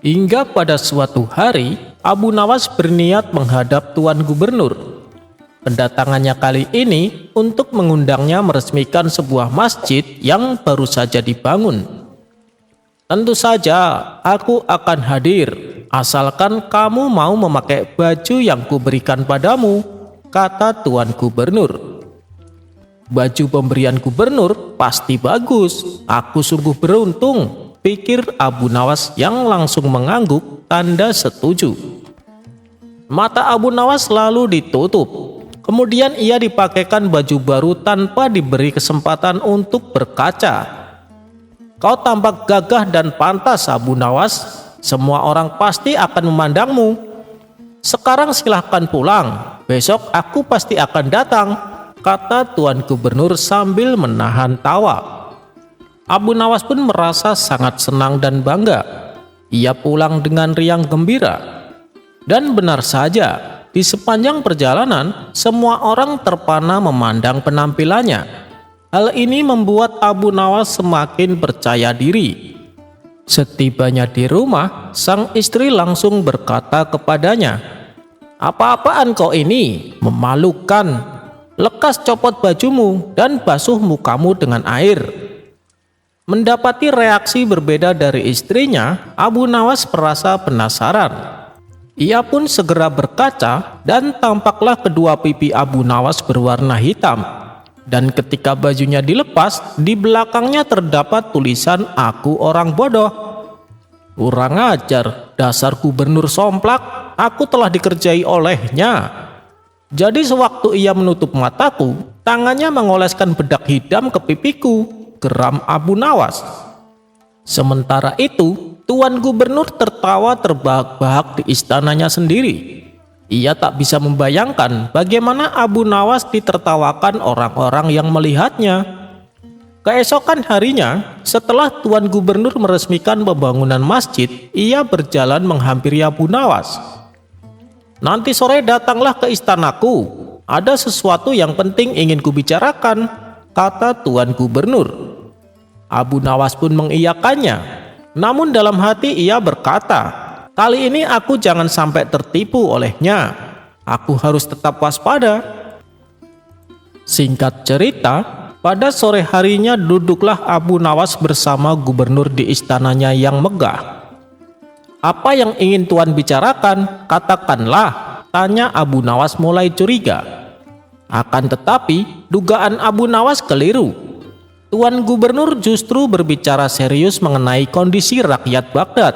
Hingga pada suatu hari, Abu Nawas berniat menghadap Tuan Gubernur. Kedatangannya kali ini untuk mengundangnya meresmikan sebuah masjid yang baru saja dibangun. Tentu saja aku akan hadir, asalkan kamu mau memakai baju yang kuberikan padamu, kata Tuan Gubernur. Baju pemberian gubernur pasti bagus, aku sungguh beruntung, pikir Abu Nawas yang langsung mengangguk tanda setuju. Mata Abu Nawas lalu ditutup. Kemudian ia dipakaikan baju baru tanpa diberi kesempatan untuk berkaca. Kau tampak gagah dan pantas, Abu Nawas. Semua orang pasti akan memandangmu. Sekarang silahkan pulang. Besok aku pasti akan datang, kata Tuan Gubernur sambil menahan tawa. Abu Nawas pun merasa sangat senang dan bangga. Ia pulang dengan riang gembira. Dan benar saja, di sepanjang perjalanan, semua orang terpana memandang penampilannya. Hal ini membuat Abu Nawas semakin percaya diri. Setibanya di rumah, sang istri langsung berkata kepadanya, "Apa-apaan kau ini? Memalukan. Lekas copot bajumu dan basuh mukamu dengan air." Mendapati reaksi berbeda dari istrinya, Abu Nawas merasa penasaran. Ia pun segera berkaca dan tampaklah kedua pipi Abu Nawas berwarna hitam. Dan ketika bajunya dilepas, di belakangnya terdapat tulisan "Aku orang bodoh." Kurang ajar, dasar gubernur somplak, aku telah dikerjai olehnya. Jadi sewaktu ia menutup mataku, tangannya mengoleskan bedak hitam ke pipiku, geram Abu Nawas. Sementara itu, Tuan Gubernur tertawa terbahak-bahak di istananya sendiri. Ia tak bisa membayangkan bagaimana Abu Nawas ditertawakan orang-orang yang melihatnya. Keesokan harinya, setelah Tuan Gubernur meresmikan pembangunan masjid, ia berjalan menghampiri Abu Nawas. "Nanti sore datanglah ke istanaku. Ada sesuatu yang penting ingin kubicarakan," kata Tuan Gubernur. Abu Nawas pun mengiyakannya. Namun dalam hati ia berkata, "Kali ini aku jangan sampai tertipu olehnya. Aku harus tetap waspada." Singkat cerita, pada sore harinya duduklah Abu Nawas bersama gubernur di istananya yang megah. "Apa yang ingin Tuan bicarakan? Katakanlah," tanya Abu Nawas mulai curiga. Akan tetapi, dugaan Abu Nawas keliru. Tuan Gubernur justru berbicara serius mengenai kondisi rakyat Baghdad.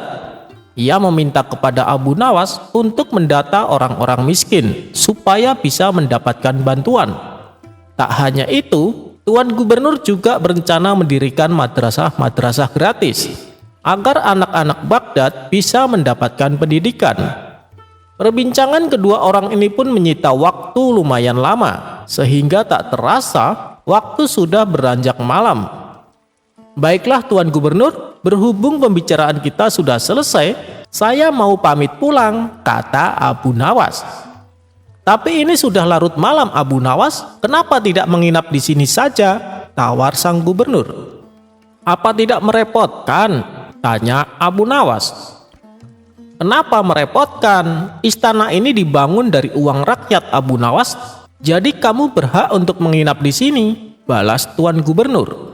Ia meminta kepada Abu Nawas untuk mendata orang-orang miskin supaya bisa mendapatkan bantuan. Tak hanya itu, Tuan Gubernur juga berencana mendirikan madrasah-madrasah gratis agar anak-anak Baghdad bisa mendapatkan pendidikan. Perbincangan kedua orang ini pun menyita waktu lumayan lama, sehingga tak terasa waktu sudah beranjak malam. "Baiklah Tuan Gubernur, berhubung pembicaraan kita sudah selesai, saya mau pamit pulang," kata Abu Nawas. "Tapi ini sudah larut malam Abu Nawas, kenapa tidak menginap di sini saja?" tawar sang gubernur. "Apa tidak merepotkan?" tanya Abu Nawas. "Kenapa merepotkan? Istana ini dibangun dari uang rakyat Abu Nawas. Jadi kamu berhak untuk menginap di sini," balas Tuan Gubernur.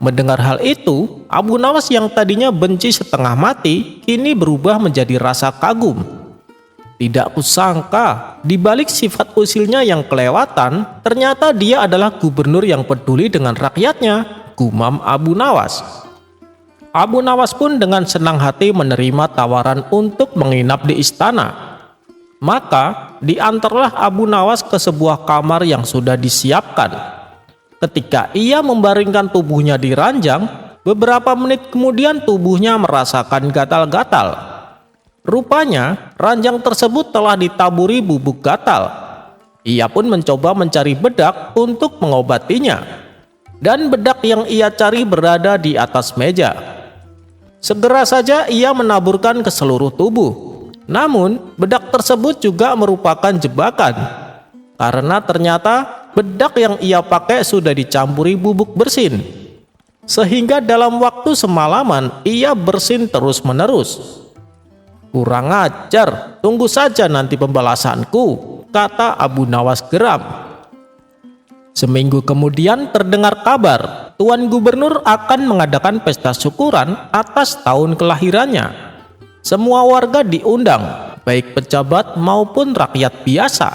Mendengar hal itu, Abu Nawas yang tadinya benci setengah mati, kini berubah menjadi rasa kagum. Tidak kusangka, di balik sifat usilnya yang kelewatan, ternyata dia adalah gubernur yang peduli dengan rakyatnya, gumam Abu Nawas. Abu Nawas pun dengan senang hati menerima tawaran untuk menginap di istana. Maka diantarlah Abu Nawas ke sebuah kamar yang sudah disiapkan. Ketika ia membaringkan tubuhnya di ranjang, beberapa menit kemudian tubuhnya merasakan gatal-gatal. Rupanya ranjang tersebut telah ditaburi bubuk gatal. Ia pun mencoba mencari bedak untuk mengobatinya. Dan bedak yang ia cari berada di atas meja. Segera saja ia menaburkan ke seluruh tubuh. Namun bedak tersebut juga merupakan jebakan. Karena ternyata bedak yang ia pakai sudah dicampuri bubuk bersin. Sehingga dalam waktu semalaman ia bersin terus-menerus. Kurang ajar, tunggu saja nanti pembalasanku, kata Abu Nawas geram. Seminggu kemudian terdengar kabar, Tuan Gubernur akan mengadakan pesta syukuran atas tahun kelahirannya. Semua warga diundang, baik pejabat maupun rakyat biasa,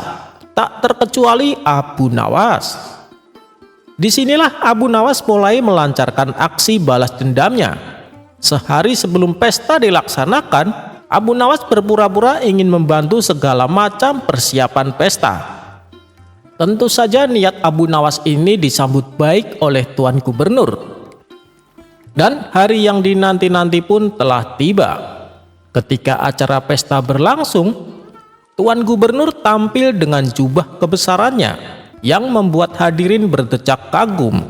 tak terkecuali Abu Nawas. Disinilah Abu Nawas mulai melancarkan aksi balas dendamnya. Sehari sebelum pesta dilaksanakan, Abu Nawas berpura-pura ingin membantu segala macam persiapan pesta. Tentu saja niat Abu Nawas ini disambut baik oleh Tuan Gubernur. Dan hari yang dinanti-nanti pun telah tiba. Ketika acara pesta berlangsung, Tuan Gubernur tampil dengan jubah kebesarannya yang membuat hadirin berdecak kagum.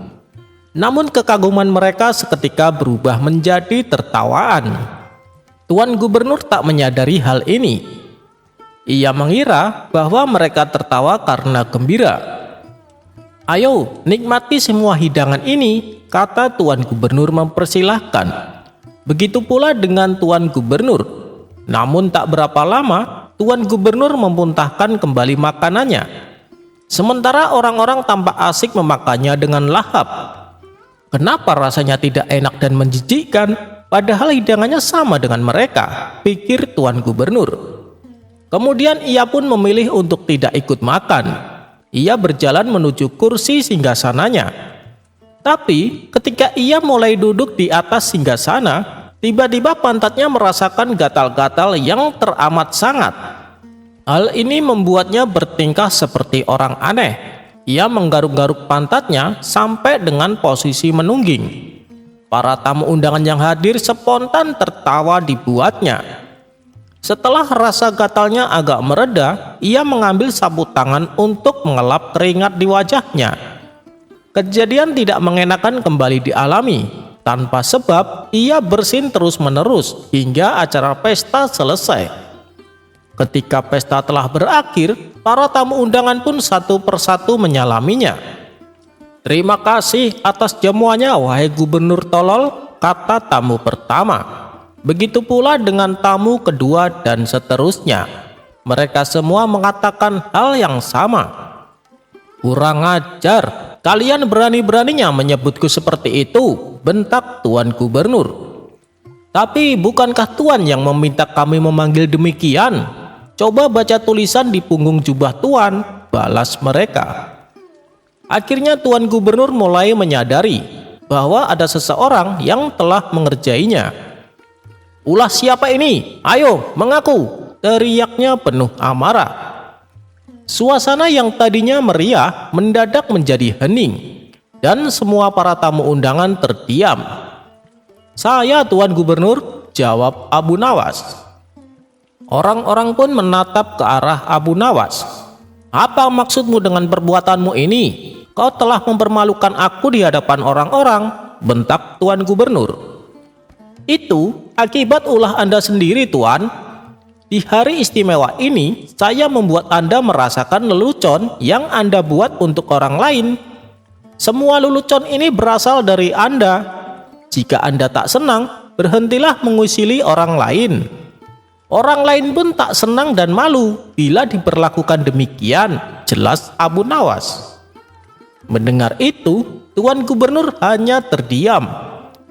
Namun kekaguman mereka seketika berubah menjadi tertawaan. Tuan Gubernur tak menyadari hal ini. Ia mengira bahwa mereka tertawa karena gembira. "Ayo, nikmati semua hidangan ini," kata Tuan Gubernur mempersilahkan. Begitu pula dengan Tuan Gubernur. Namun tak berapa lama, Tuan Gubernur memuntahkan kembali makanannya. Sementara orang-orang tampak asik memakannya dengan lahap. Kenapa rasanya tidak enak dan menjijikkan? Padahal hidangannya sama dengan mereka, pikir Tuan Gubernur. Kemudian ia pun memilih untuk tidak ikut makan. Ia berjalan menuju kursi singgasananya. Tapi ketika ia mulai duduk di atas singgasana, tiba-tiba pantatnya merasakan gatal-gatal yang teramat sangat. Hal ini membuatnya bertingkah seperti orang aneh. Ia menggaruk-garuk pantatnya sampai dengan posisi menungging. Para tamu undangan yang hadir spontan tertawa dibuatnya. Setelah rasa gatalnya agak mereda, ia mengambil sapu tangan untuk mengelap keringat di wajahnya. Kejadian tidak mengenakan kembali dialami. Tanpa sebab, ia bersin terus-menerus hingga acara pesta selesai. Ketika pesta telah berakhir, para tamu undangan pun satu persatu menyalaminya. "Terima kasih atas jamuannya, wahai Gubernur tolol," kata tamu pertama. Begitu pula dengan tamu kedua dan seterusnya. Mereka semua mengatakan hal yang sama. "Kurang ajar, kalian berani-beraninya menyebutku seperti itu," bentak Tuan Gubernur. "Tapi bukankah Tuan yang meminta kami memanggil demikian? Coba baca tulisan di punggung jubah Tuan," balas mereka. Akhirnya Tuan Gubernur mulai menyadari bahwa ada seseorang yang telah mengerjainya. "Ulah siapa ini? Ayo mengaku!" teriaknya penuh amarah. Suasana yang tadinya meriah mendadak menjadi hening dan semua para tamu undangan terdiam. "Saya Tuan Gubernur," jawab Abu Nawas. Orang-orang pun menatap ke arah Abu Nawas. "Apa maksudmu dengan perbuatanmu ini? Kau telah mempermalukan aku di hadapan orang-orang," bentak Tuan Gubernur. "Itu akibat ulah Anda sendiri, Tuan. Di hari istimewa ini, saya membuat Anda merasakan lelucon yang Anda buat untuk orang lain. Semua lelucon ini berasal dari Anda. Jika Anda tak senang, berhentilah mengusili orang lain. Orang lain pun tak senang dan malu bila diperlakukan demikian," jelas Abu Nawas. Mendengar itu, Tuan Gubernur hanya terdiam.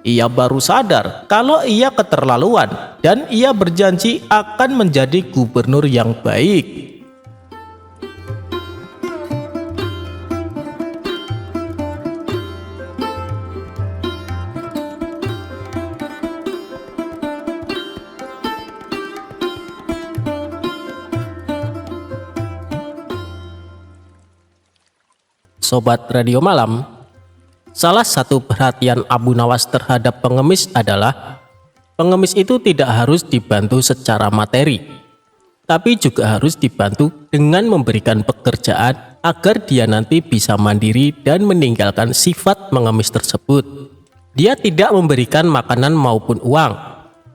Ia baru sadar kalau ia keterlaluan dan ia berjanji akan menjadi gubernur yang baik. Sobat Radio Malam, salah satu perhatian Abu Nawas terhadap pengemis adalah pengemis itu tidak harus dibantu secara materi, tapi juga harus dibantu dengan memberikan pekerjaan agar dia nanti bisa mandiri dan meninggalkan sifat mengemis tersebut. Dia tidak memberikan makanan maupun uang,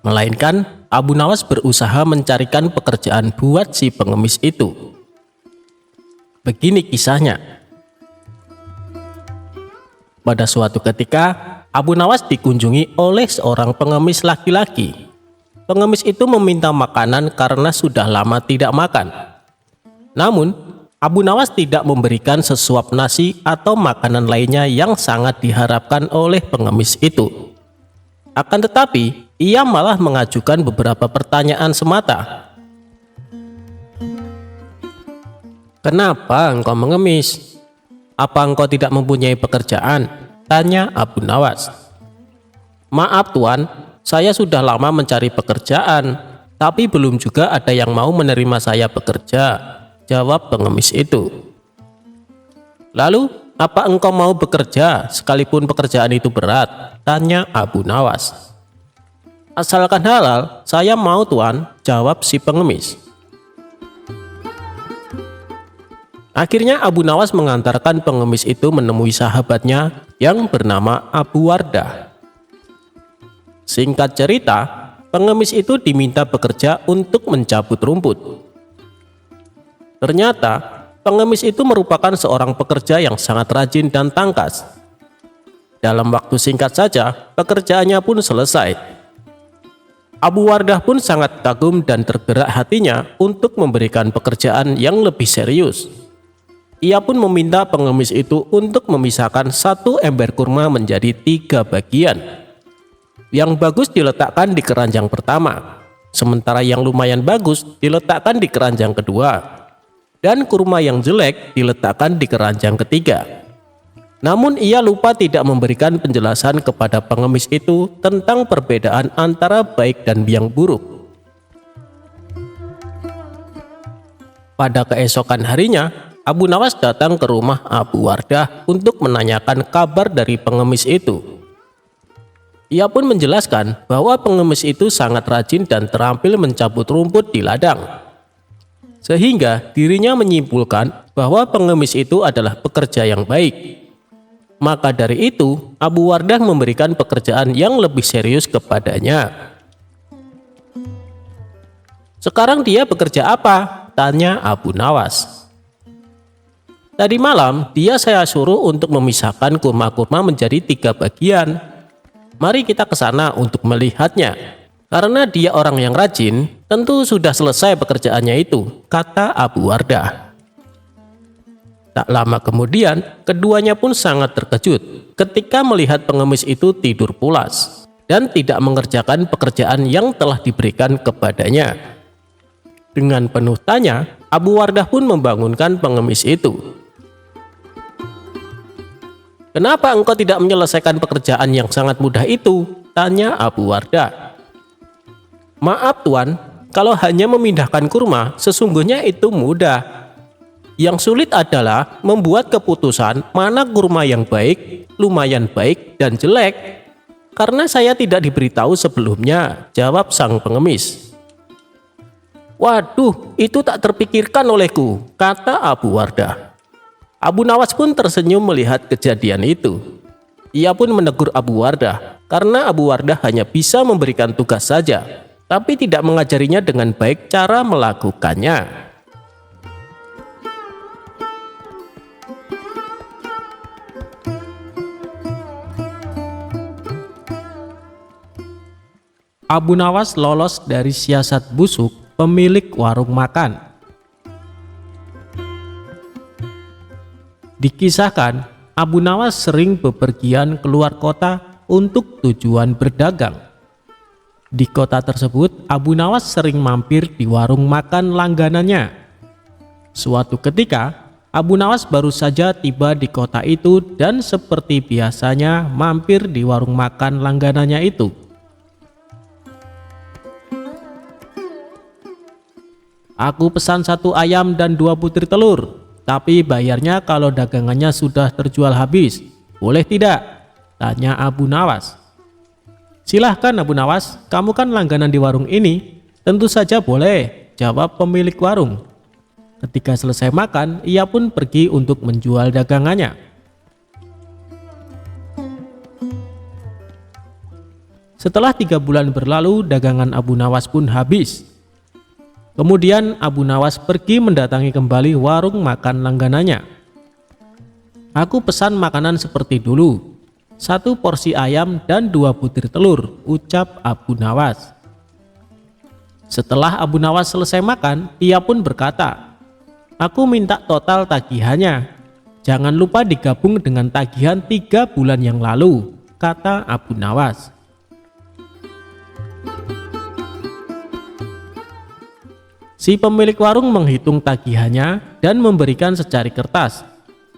melainkan Abu Nawas berusaha mencarikan pekerjaan buat si pengemis itu. Begini kisahnya. Pada suatu ketika, Abu Nawas dikunjungi oleh seorang pengemis laki-laki. Pengemis itu meminta makanan karena sudah lama tidak makan. Namun, Abu Nawas tidak memberikan sesuap nasi atau makanan lainnya yang sangat diharapkan oleh pengemis itu. Akan tetapi, ia malah mengajukan beberapa pertanyaan semata. "Kenapa engkau mengemis? Apa engkau tidak mempunyai pekerjaan?" tanya Abu Nawas. "Maaf Tuan, saya sudah lama mencari pekerjaan, tapi belum juga ada yang mau menerima saya bekerja," jawab pengemis itu. "Lalu, apa engkau mau bekerja sekalipun pekerjaan itu berat?" tanya Abu Nawas. "Asalkan halal, saya mau Tuan," jawab si pengemis. Akhirnya Abu Nawas mengantarkan pengemis itu menemui sahabatnya yang bernama Abu Wardah. Singkat cerita, pengemis itu diminta bekerja untuk mencabut rumput. Ternyata, pengemis itu merupakan seorang pekerja yang sangat rajin dan tangkas. Dalam waktu singkat saja, pekerjaannya pun selesai. Abu Wardah pun sangat kagum dan tergerak hatinya untuk memberikan pekerjaan yang lebih serius. Ia pun meminta pengemis itu untuk memisahkan satu ember kurma menjadi 3 bagian. Yang bagus diletakkan di keranjang pertama, sementara yang lumayan bagus diletakkan di keranjang kedua, dan kurma yang jelek diletakkan di keranjang ketiga. Namun ia lupa tidak memberikan penjelasan kepada pengemis itu tentang perbedaan antara baik dan yang buruk. Pada keesokan harinya, Abu Nawas datang ke rumah Abu Wardah untuk menanyakan kabar dari pengemis itu. Ia pun menjelaskan bahwa pengemis itu sangat rajin dan terampil mencabut rumput di ladang. Sehingga dirinya menyimpulkan bahwa pengemis itu adalah pekerja yang baik. Maka dari itu, Abu Wardah memberikan pekerjaan yang lebih serius kepadanya. "Sekarang dia bekerja apa?" tanya Abu Nawas. "Tadi malam dia saya suruh untuk memisahkan kurma-kurma menjadi 3 bagian. Mari kita ke sana untuk melihatnya. Karena dia orang yang rajin, tentu sudah selesai pekerjaannya itu," kata Abu Wardah. Tak lama kemudian, keduanya pun sangat terkejut ketika melihat pengemis itu tidur pulas dan tidak mengerjakan pekerjaan yang telah diberikan kepadanya. Dengan penuh tanya, Abu Wardah pun membangunkan pengemis itu. "Kenapa engkau tidak menyelesaikan pekerjaan yang sangat mudah itu?" tanya Abu Wardah. "Maaf Tuan, kalau hanya memindahkan kurma, sesungguhnya itu mudah. Yang sulit adalah membuat keputusan mana kurma yang baik, lumayan baik, dan jelek. Karena saya tidak diberitahu sebelumnya," jawab sang pengemis. "Waduh, itu tak terpikirkan olehku," kata Abu Wardah. Abu Nawas pun tersenyum melihat kejadian itu. Ia pun menegur Abu Wardah karena Abu Wardah hanya bisa memberikan tugas saja, tapi tidak mengajarinya dengan baik cara melakukannya. Abu Nawas lolos dari siasat busuk pemilik warung makan. Dikisahkan, Abu Nawas sering bepergian keluar kota untuk tujuan berdagang. Di kota tersebut, Abu Nawas sering mampir di warung makan langganannya. Suatu ketika, Abu Nawas baru saja tiba di kota itu dan seperti biasanya mampir di warung makan langganannya itu. Aku pesan 1 ayam dan 2 butir telur, tapi bayarnya kalau dagangannya sudah terjual habis. Boleh tidak? Tanya Abu Nawas. Silahkan Abu Nawas, kamu kan langganan di warung ini. Tentu saja boleh, jawab pemilik warung. Ketika selesai makan, ia pun pergi untuk menjual dagangannya. Setelah 3 bulan berlalu, dagangan Abu Nawas pun habis. Kemudian Abu Nawas pergi mendatangi kembali warung makan langganannya. Aku pesan makanan seperti dulu, 1 porsi ayam dan 2 butir telur, ucap Abu Nawas. Setelah Abu Nawas selesai makan, ia pun berkata, aku minta total tagihannya. Jangan lupa digabung dengan tagihan 3 bulan yang lalu, kata Abu Nawas. Si pemilik warung menghitung tagihannya dan memberikan secari kertas.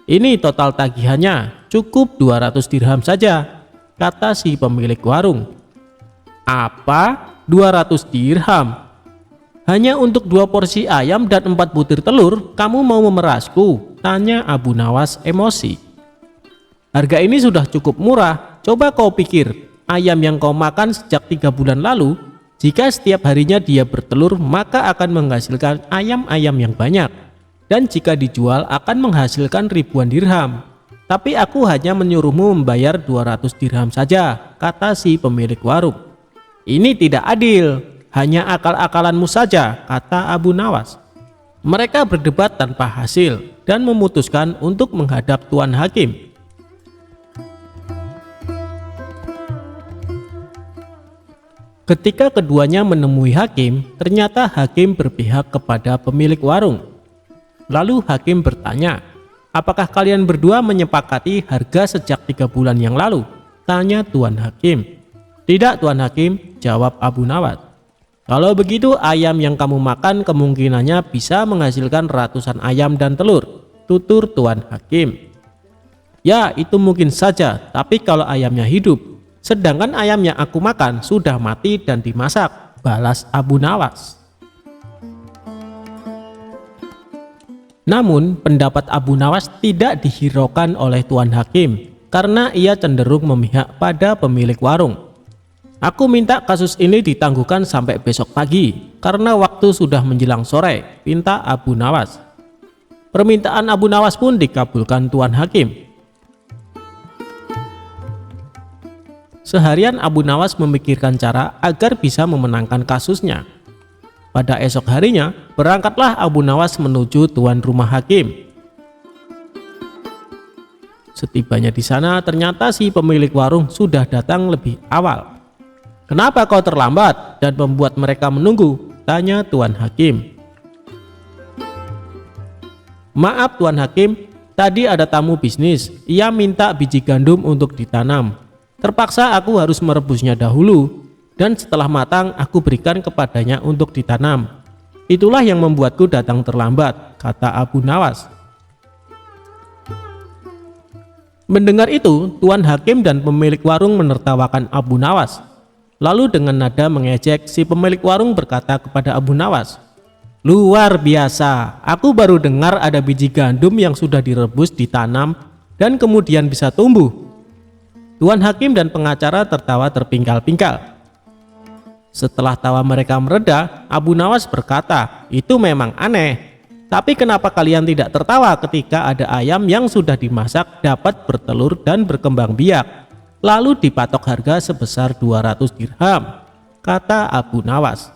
Ini total tagihannya, cukup 200 dirham saja, kata si pemilik warung. Apa? 200 dirham? Hanya untuk 2 porsi ayam dan 4 butir telur, kamu mau memerasku? Tanya Abu Nawas emosi. Harga ini sudah cukup murah, coba kau pikir, ayam yang kau makan sejak 3 bulan lalu, jika setiap harinya dia bertelur, maka akan menghasilkan ayam-ayam yang banyak. Dan jika dijual akan menghasilkan ribuan dirham. Tapi aku hanya menyuruhmu membayar 200 dirham saja, kata si pemilik warung. Ini tidak adil, hanya akal-akalanmu saja, kata Abu Nawas. Mereka berdebat tanpa hasil dan memutuskan untuk menghadap Tuan Hakim. Ketika keduanya menemui hakim, ternyata hakim berpihak kepada pemilik warung. Lalu hakim bertanya, apakah kalian berdua menyepakati harga sejak 3 bulan yang lalu? Tanya Tuan Hakim. Tidak Tuan Hakim, jawab Abu Nawas. Kalau begitu ayam yang kamu makan kemungkinannya bisa menghasilkan ratusan ayam dan telur, tutur Tuan Hakim. Ya itu mungkin saja, tapi kalau ayamnya hidup. Sedangkan ayam yang aku makan sudah mati dan dimasak, balas Abu Nawas. Namun pendapat Abu Nawas tidak dihiraukan oleh Tuan Hakim karena ia cenderung memihak pada pemilik warung. Aku minta kasus ini ditangguhkan sampai besok pagi karena waktu sudah menjelang sore, pinta Abu Nawas. Permintaan Abu Nawas pun dikabulkan Tuan Hakim. Seharian Abu Nawas memikirkan cara agar bisa memenangkan kasusnya. Pada esok harinya, berangkatlah Abu Nawas menuju tuan rumah hakim. Setibanya di sana, ternyata si pemilik warung sudah datang lebih awal. Kenapa kau terlambat dan membuat mereka menunggu? Tanya Tuan Hakim. Maaf Tuan Hakim, tadi ada tamu bisnis. Ia minta biji gandum untuk ditanam. Terpaksa aku harus merebusnya dahulu, dan setelah matang aku berikan kepadanya untuk ditanam. Itulah yang membuatku datang terlambat, kata Abu Nawas. Mendengar itu, Tuan Hakim dan pemilik warung menertawakan Abu Nawas. Lalu dengan nada mengejek, si pemilik warung berkata kepada Abu Nawas, luar biasa, aku baru dengar ada biji gandum yang sudah direbus, ditanam, dan kemudian bisa tumbuh. Tuan Hakim dan pengacara tertawa terpingkal-pingkal. Setelah tawa mereka mereda, Abu Nawas berkata, itu memang aneh. Tapi kenapa kalian tidak tertawa ketika ada ayam yang sudah dimasak dapat bertelur dan berkembang biak, lalu dipatok harga sebesar 200 dirham, kata Abu Nawas.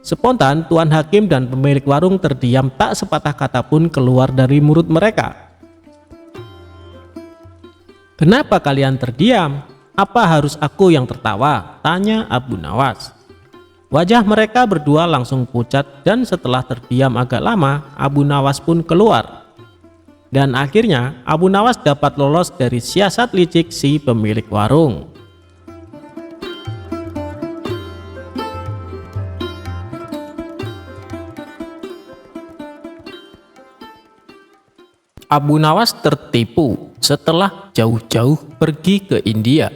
Spontan Tuan Hakim dan pemilik warung terdiam, tak sepatah kata pun keluar dari mulut mereka. Kenapa kalian terdiam? Apa harus aku yang tertawa? Tanya Abu Nawas. Wajah mereka berdua langsung pucat dan setelah terdiam agak lama, Abu Nawas pun keluar. Dan akhirnya Abu Nawas dapat lolos dari siasat licik si pemilik warung. Abu Nawas tertipu setelah jauh-jauh pergi ke India.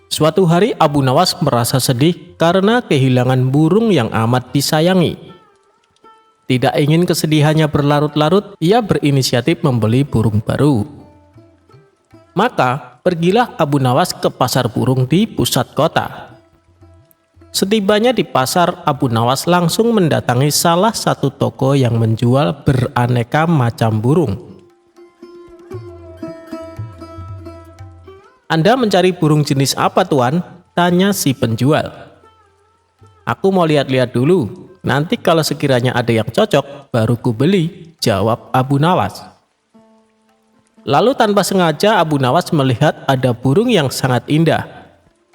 Suatu hari Abu Nawas merasa sedih karena kehilangan burung yang amat disayangi. Tidak ingin kesedihannya berlarut-larut, ia berinisiatif membeli burung baru. Maka pergilah Abu Nawas ke pasar burung di pusat kota. Setibanya di pasar, Abu Nawas langsung mendatangi salah satu toko yang menjual beraneka macam burung. "Anda mencari burung jenis apa, Tuan?" tanya si penjual. "Aku mau lihat-lihat dulu. Nanti kalau sekiranya ada yang cocok, baru ku beli," jawab Abu Nawas. Lalu tanpa sengaja Abu Nawas melihat ada burung yang sangat indah.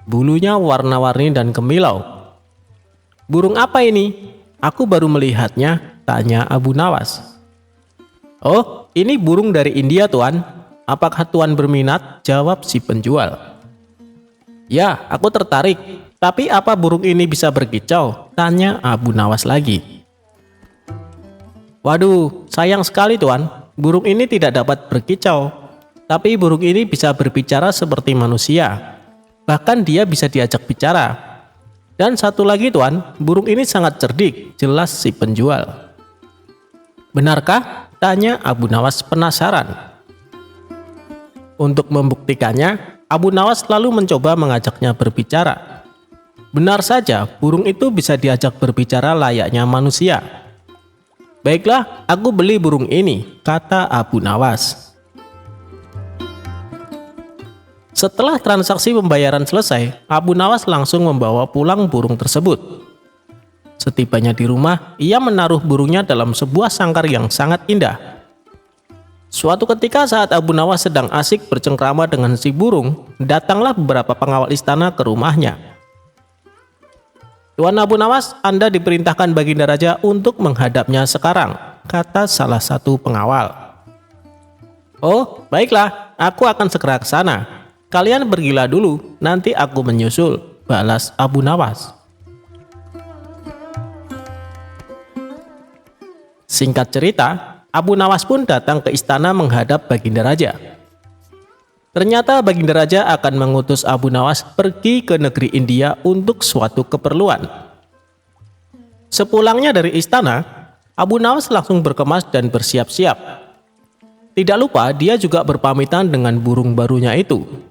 Bulunya warna-warni dan kemilau. "Burung apa ini? Aku baru melihatnya," tanya Abu Nawas. "Oh, ini burung dari India, Tuan. Apakah Tuan berminat?" jawab si penjual. "Ya, aku tertarik. Tapi apa burung ini bisa berkicau?" tanya Abu Nawas lagi. "Waduh, sayang sekali, Tuan. Burung ini tidak dapat berkicau. Tapi burung ini bisa berbicara seperti manusia. Bahkan dia bisa diajak bicara. Dan satu lagi, Tuan, burung ini sangat cerdik," jelas si penjual. "Benarkah?" tanya Abu Nawas penasaran. Untuk membuktikannya, Abu Nawas lalu mencoba mengajaknya berbicara. Benar saja, burung itu bisa diajak berbicara layaknya manusia. "Baiklah, aku beli burung ini," kata Abu Nawas. Setelah transaksi pembayaran selesai, Abu Nawas langsung membawa pulang burung tersebut. Setibanya di rumah, ia menaruh burungnya dalam sebuah sangkar yang sangat indah. Suatu ketika saat Abu Nawas sedang asik bercengkrama dengan si burung, datanglah beberapa pengawal istana ke rumahnya. "Tuan Abu Nawas, Anda diperintahkan Baginda Raja untuk menghadapnya sekarang," kata salah satu pengawal. "Oh, baiklah, aku akan segera ke sana. Kalian pergilah dulu, nanti aku menyusul," balas Abu Nawas. Singkat cerita, Abu Nawas pun datang ke istana menghadap Baginda Raja. Ternyata Baginda Raja akan mengutus Abu Nawas pergi ke negeri India untuk suatu keperluan. Sepulangnya dari istana, Abu Nawas langsung berkemas dan bersiap-siap. Tidak lupa dia juga berpamitan dengan burung barunya itu.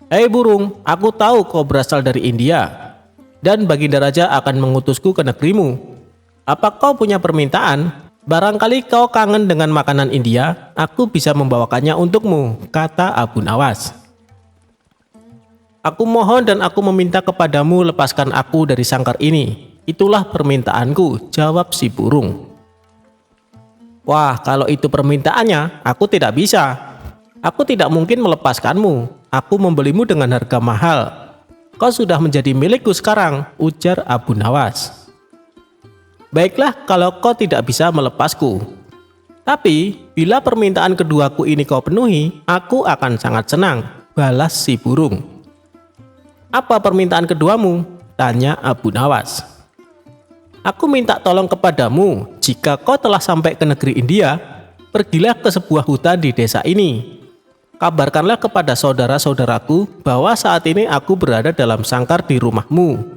"Hei burung, aku tahu kau berasal dari India, dan Baginda Raja akan mengutusku ke negerimu. Apa kau punya permintaan? Barangkali kau kangen dengan makanan India, aku bisa membawakannya untukmu," kata Abu Nawas. "Aku mohon dan aku meminta kepadamu, lepaskan aku dari sangkar ini. Itulah permintaanku," jawab si burung. "Wah, kalau itu permintaannya, aku tidak bisa. Aku tidak mungkin melepaskanmu. Aku membelimu dengan harga mahal. Kau sudah menjadi milikku sekarang," ujar Abu Nawas. "Baiklah kalau kau tidak bisa melepasku. Tapi bila permintaan keduaku ini kau penuhi, aku akan sangat senang," balas si burung. "Apa permintaan keduamu?" tanya Abu Nawas. "Aku minta tolong kepadamu, jika kau telah sampai ke negeri India, pergilah ke sebuah hutan di desa ini. Kabarkanlah kepada saudara-saudaraku bahwa saat ini aku berada dalam sangkar di rumahmu.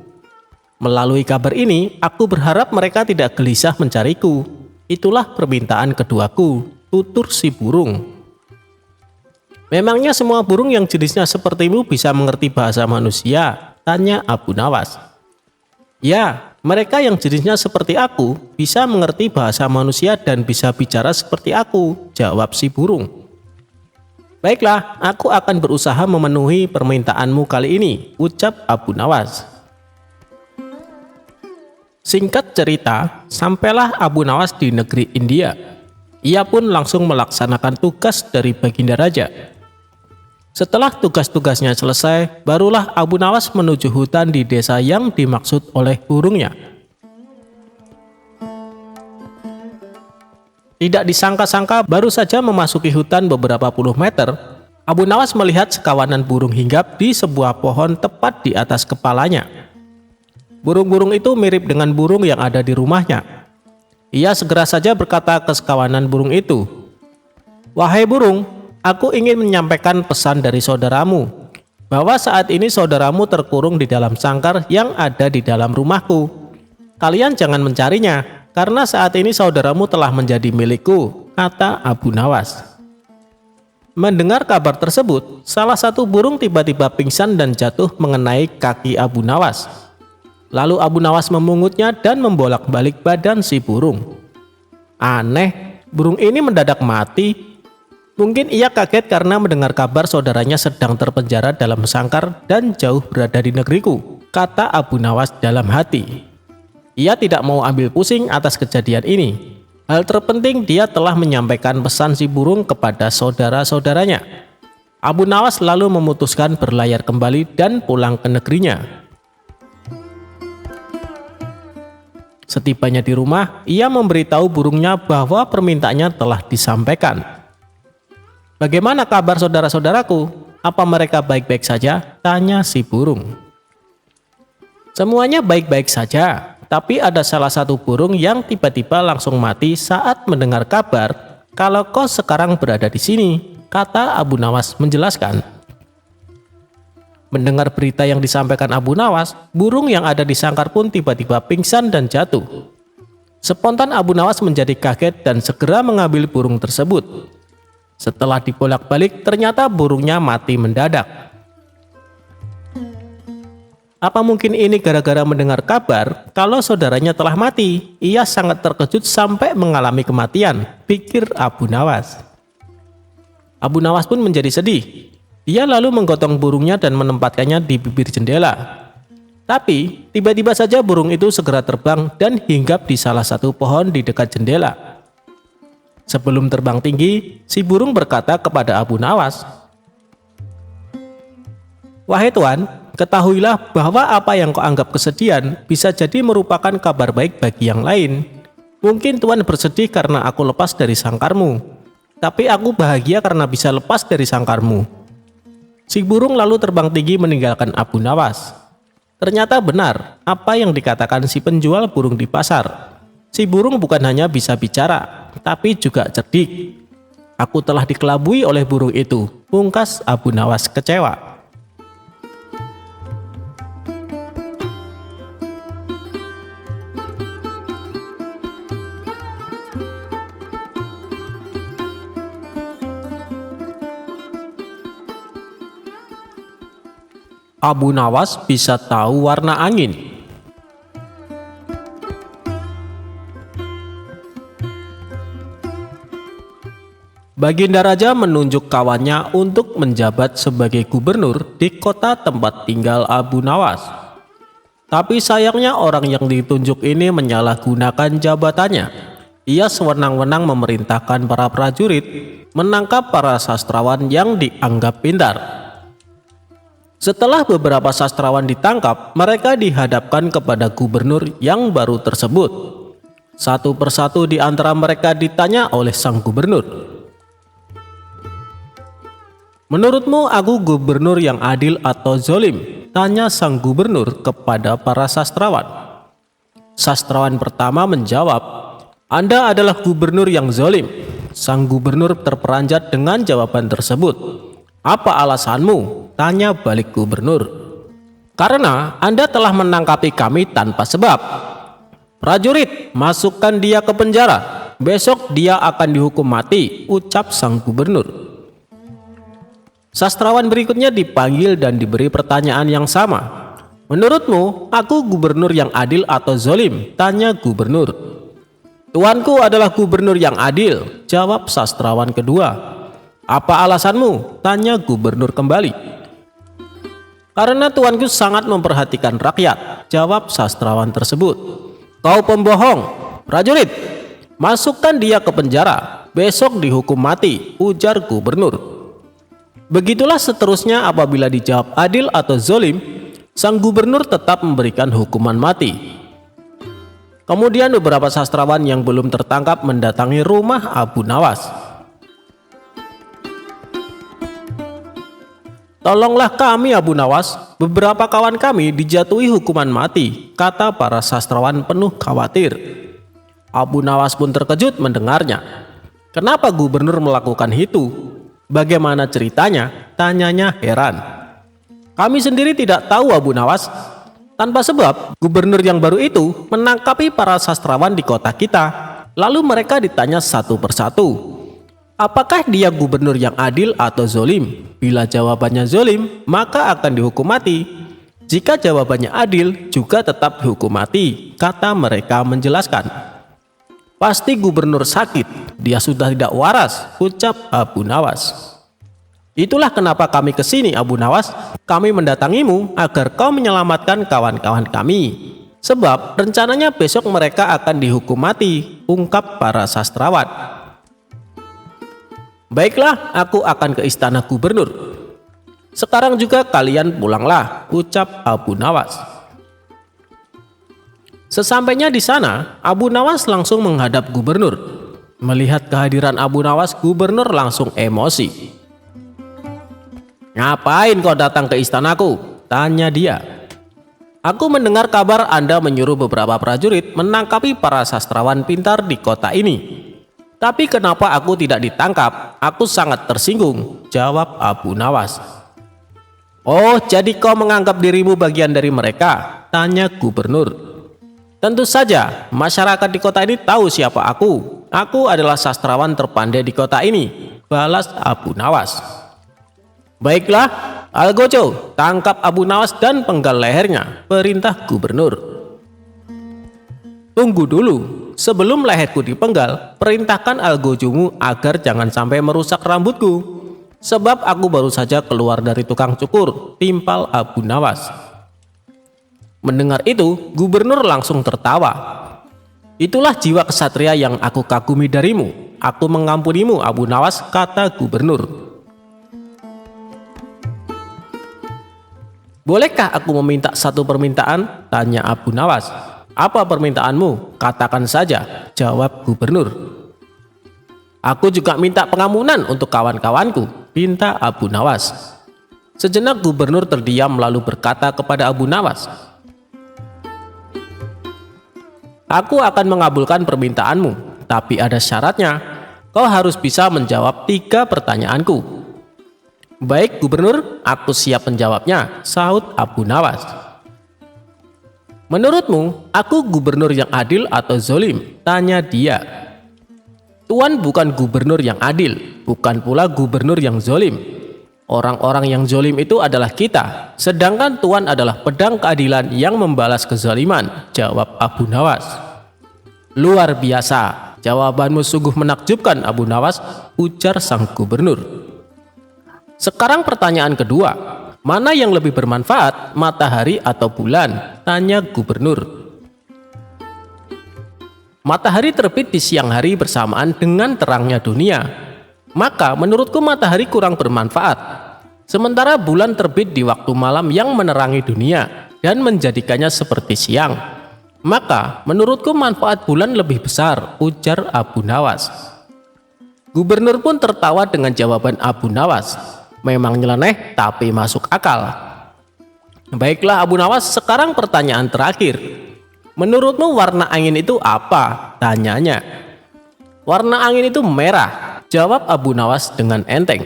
Melalui kabar ini, aku berharap mereka tidak gelisah mencariku. Itulah permintaan keduaku," tutur si burung. "Memangnya semua burung yang jenisnya sepertimu bisa mengerti bahasa manusia?" tanya Abu Nawas. "Ya, mereka yang jenisnya seperti aku bisa mengerti bahasa manusia dan bisa bicara seperti aku," jawab si burung. "Baiklah, aku akan berusaha memenuhi permintaanmu kali ini," ucap Abu Nawas. Singkat cerita, sampailah Abu Nawas di negeri India. Ia pun langsung melaksanakan tugas dari Baginda Raja. Setelah tugas-tugasnya selesai, barulah Abu Nawas menuju hutan di desa yang dimaksud oleh burungnya. Tidak disangka-sangka, baru saja memasuki hutan beberapa puluh meter, Abu Nawas melihat sekawanan burung hinggap di sebuah pohon tepat di atas kepalanya. Burung-burung itu mirip dengan burung yang ada di rumahnya. Ia segera saja berkata ke sekawanan burung itu, "Wahai burung, aku ingin menyampaikan pesan dari saudaramu, bahwa saat ini saudaramu terkurung di dalam sangkar yang ada di dalam rumahku. Kalian jangan mencarinya, karena saat ini saudaramu telah menjadi milikku," kata Abu Nawas. Mendengar kabar tersebut, salah satu burung tiba-tiba pingsan dan jatuh mengenai kaki Abu Nawas. Lalu Abu Nawas memungutnya dan membolak-balik badan si burung. Aneh, burung ini mendadak mati. Mungkin ia kaget karena mendengar kabar saudaranya sedang terpenjara dalam sangkar dan jauh berada di negeriku, kata Abu Nawas dalam hati. Ia tidak mau ambil pusing atas kejadian ini. Hal terpenting, dia telah menyampaikan pesan si burung kepada saudara-saudaranya. Abu Nawas lalu memutuskan berlayar kembali dan pulang ke negerinya. Setibanya di rumah, ia memberitahu burungnya bahwa permintaannya telah disampaikan. "Bagaimana kabar saudara-saudaraku? Apa mereka baik-baik saja?" tanya si burung. "Semuanya baik-baik saja. Tapi ada salah satu burung yang tiba-tiba langsung mati saat mendengar kabar kalau kau sekarang berada di sini," kata Abu Nawas menjelaskan. Mendengar berita yang disampaikan Abu Nawas, burung yang ada di sangkar pun tiba-tiba pingsan dan jatuh. Spontan Abu Nawas menjadi kaget dan segera mengambil burung tersebut. Setelah dibolak-balik, ternyata burungnya mati mendadak. Apa mungkin ini gara-gara mendengar kabar kalau saudaranya telah mati? Ia sangat terkejut sampai mengalami kematian, pikir Abu Nawas. Abu Nawas pun menjadi sedih. Dia lalu menggotong burungnya dan menempatkannya di bibir jendela. Tapi tiba-tiba saja burung itu segera terbang dan hinggap di salah satu pohon di dekat jendela. Sebelum terbang tinggi, si burung berkata kepada Abu Nawas, "Wahai Tuan, ketahuilah bahwa apa yang kau anggap kesedihan bisa jadi merupakan kabar baik bagi yang lain. Mungkin Tuan bersedih karena aku lepas dari sangkarmu, tapi aku bahagia karena bisa lepas dari sangkarmu." Si burung lalu terbang tinggi meninggalkan Abu Nawas. Ternyata benar apa yang dikatakan si penjual burung di pasar. Si burung bukan hanya bisa bicara, tapi juga cerdik. "Aku telah dikelabui oleh burung itu," pungkas Abu Nawas kecewa. Abu Nawas bisa tahu warna angin. Baginda Raja menunjuk kawannya untuk menjabat sebagai gubernur di kota tempat tinggal Abu Nawas. Tapi sayangnya orang yang ditunjuk ini menyalahgunakan jabatannya. Ia sewenang-wenang memerintahkan para prajurit menangkap para sastrawan yang dianggap pintar. Setelah beberapa sastrawan ditangkap, mereka dihadapkan kepada gubernur yang baru tersebut. Satu persatu di antara mereka ditanya oleh sang gubernur, "Menurutmu aku gubernur yang adil atau zolim?" tanya sang gubernur kepada para sastrawan. Sastrawan pertama menjawab, "Anda adalah gubernur yang zolim." Sang gubernur terperanjat dengan jawaban tersebut. "Apa alasanmu?" tanya balik gubernur. "Karena Anda telah menangkapi kami tanpa sebab." "Prajurit, masukkan dia ke penjara. Besok dia akan dihukum mati," ucap sang gubernur. Sastrawan berikutnya dipanggil dan diberi pertanyaan yang sama. "Menurutmu, aku gubernur yang adil atau zolim?" tanya gubernur. "Tuanku adalah gubernur yang adil," jawab sastrawan kedua. "Apa alasanmu?" tanya gubernur kembali. "Karena tuanku sangat memperhatikan rakyat," jawab sastrawan tersebut. "Kau pembohong. Prajurit, masukkan dia ke penjara. Besok dihukum mati," ujar gubernur. Begitulah seterusnya. Apabila dijawab adil atau zolim, sang gubernur tetap memberikan hukuman mati. Kemudian beberapa sastrawan yang belum tertangkap mendatangi rumah Abu Nawas. "Tolonglah kami Abu Nawas, beberapa kawan kami dijatuhi hukuman mati," kata para sastrawan penuh khawatir. Abu Nawas pun terkejut mendengarnya. "Kenapa gubernur melakukan itu? Bagaimana ceritanya?" tanyanya heran. "Kami sendiri tidak tahu Abu Nawas. Tanpa sebab, gubernur yang baru itu menangkapi para sastrawan di kota kita. Lalu mereka ditanya satu persatu, apakah dia gubernur yang adil atau zolim? Bila jawabannya zolim, maka akan dihukum mati. Jika jawabannya adil, juga tetap dihukum mati," kata mereka menjelaskan. "Pasti gubernur sakit, dia sudah tidak waras," ucap Abu Nawas. "Itulah kenapa kami ke sini Abu Nawas. Kami mendatangimu agar kau menyelamatkan kawan-kawan kami. Sebab rencananya besok mereka akan dihukum mati," ungkap para sastrawan. "Baiklah, aku akan ke istana gubernur. Sekarang juga kalian pulanglah," ucap Abu Nawas. Sesampainya di sana, Abu Nawas langsung menghadap gubernur. Melihat kehadiran Abu Nawas, gubernur langsung emosi. "Ngapain kau datang ke istanaku?" tanya dia. "Aku mendengar kabar Anda menyuruh beberapa prajurit menangkapi para sastrawan pintar di kota ini. Tapi kenapa aku tidak ditangkap? Aku sangat tersinggung," jawab Abu Nawas. "Oh, jadi kau menganggap dirimu bagian dari mereka?" tanya gubernur. "Tentu saja, masyarakat di kota ini tahu siapa aku. Aku adalah sastrawan terpandai di kota ini," balas Abu Nawas. "Baiklah, Algojo, tangkap Abu Nawas dan penggal lehernya," perintah gubernur. "Tunggu dulu, sebelum leherku dipenggal, perintahkan Algojomu agar jangan sampai merusak rambutku. Sebab aku baru saja keluar dari tukang cukur," timpal Abu Nawas. Mendengar itu, gubernur langsung tertawa. "Itulah jiwa kesatria yang aku kagumi darimu. Aku mengampunimu Abu Nawas," kata gubernur. "Bolehkah aku meminta satu permintaan?" tanya Abu Nawas. "Apa permintaanmu? Katakan saja," jawab gubernur. "Aku juga minta pengampunan untuk kawan-kawanku," pinta Abu Nawas. Sejenak gubernur terdiam lalu berkata kepada Abu Nawas, "Aku akan mengabulkan permintaanmu, tapi ada syaratnya. Kau harus bisa menjawab 3 pertanyaanku." "Baik gubernur, aku siap menjawabnya," sahut Abu Nawas. "Menurutmu, aku gubernur yang adil atau zolim?" tanya dia. "Tuan bukan gubernur yang adil, bukan pula gubernur yang zolim. Orang-orang yang zolim itu adalah kita, sedangkan Tuan adalah pedang keadilan yang membalas kezaliman," jawab Abu Nawas. "Luar biasa, jawabanmu sungguh menakjubkan Abu Nawas," ujar sang gubernur. "Sekarang pertanyaan kedua, mana yang lebih bermanfaat, matahari atau bulan?" tanya gubernur. "Matahari terbit di siang hari bersamaan dengan terangnya dunia. Maka menurutku matahari kurang bermanfaat. Sementara bulan terbit di waktu malam yang menerangi dunia dan menjadikannya seperti siang. Maka menurutku manfaat bulan lebih besar," ujar Abu Nawas. Gubernur pun tertawa dengan jawaban Abu Nawas. Memang nyeleneh tapi masuk akal. "Baiklah Abu Nawas, sekarang pertanyaan terakhir. Menurutmu warna angin itu apa?" tanyanya. "Warna angin itu merah," jawab Abu Nawas dengan enteng.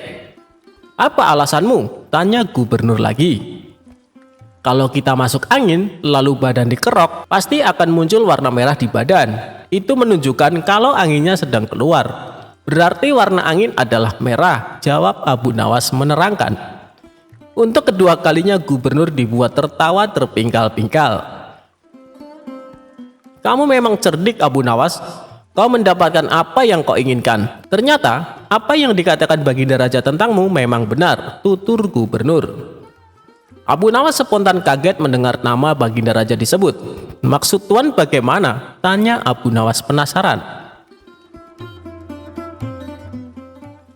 "Apa alasanmu?" tanya gubernur lagi. "Kalau kita masuk angin lalu badan dikerok, pasti akan muncul warna merah di badan. Itu menunjukkan kalau anginnya sedang keluar. Berarti warna angin adalah merah," jawab Abu Nawas menerangkan. Untuk kedua kalinya gubernur dibuat tertawa terpingkal-pingkal. "Kamu memang cerdik Abu Nawas. Kau mendapatkan apa yang kau inginkan. Ternyata apa yang dikatakan Baginda Raja tentangmu memang benar," tutur gubernur. Abu Nawas spontan kaget mendengar nama Baginda Raja disebut. "Maksud Tuan bagaimana?" tanya Abu Nawas penasaran.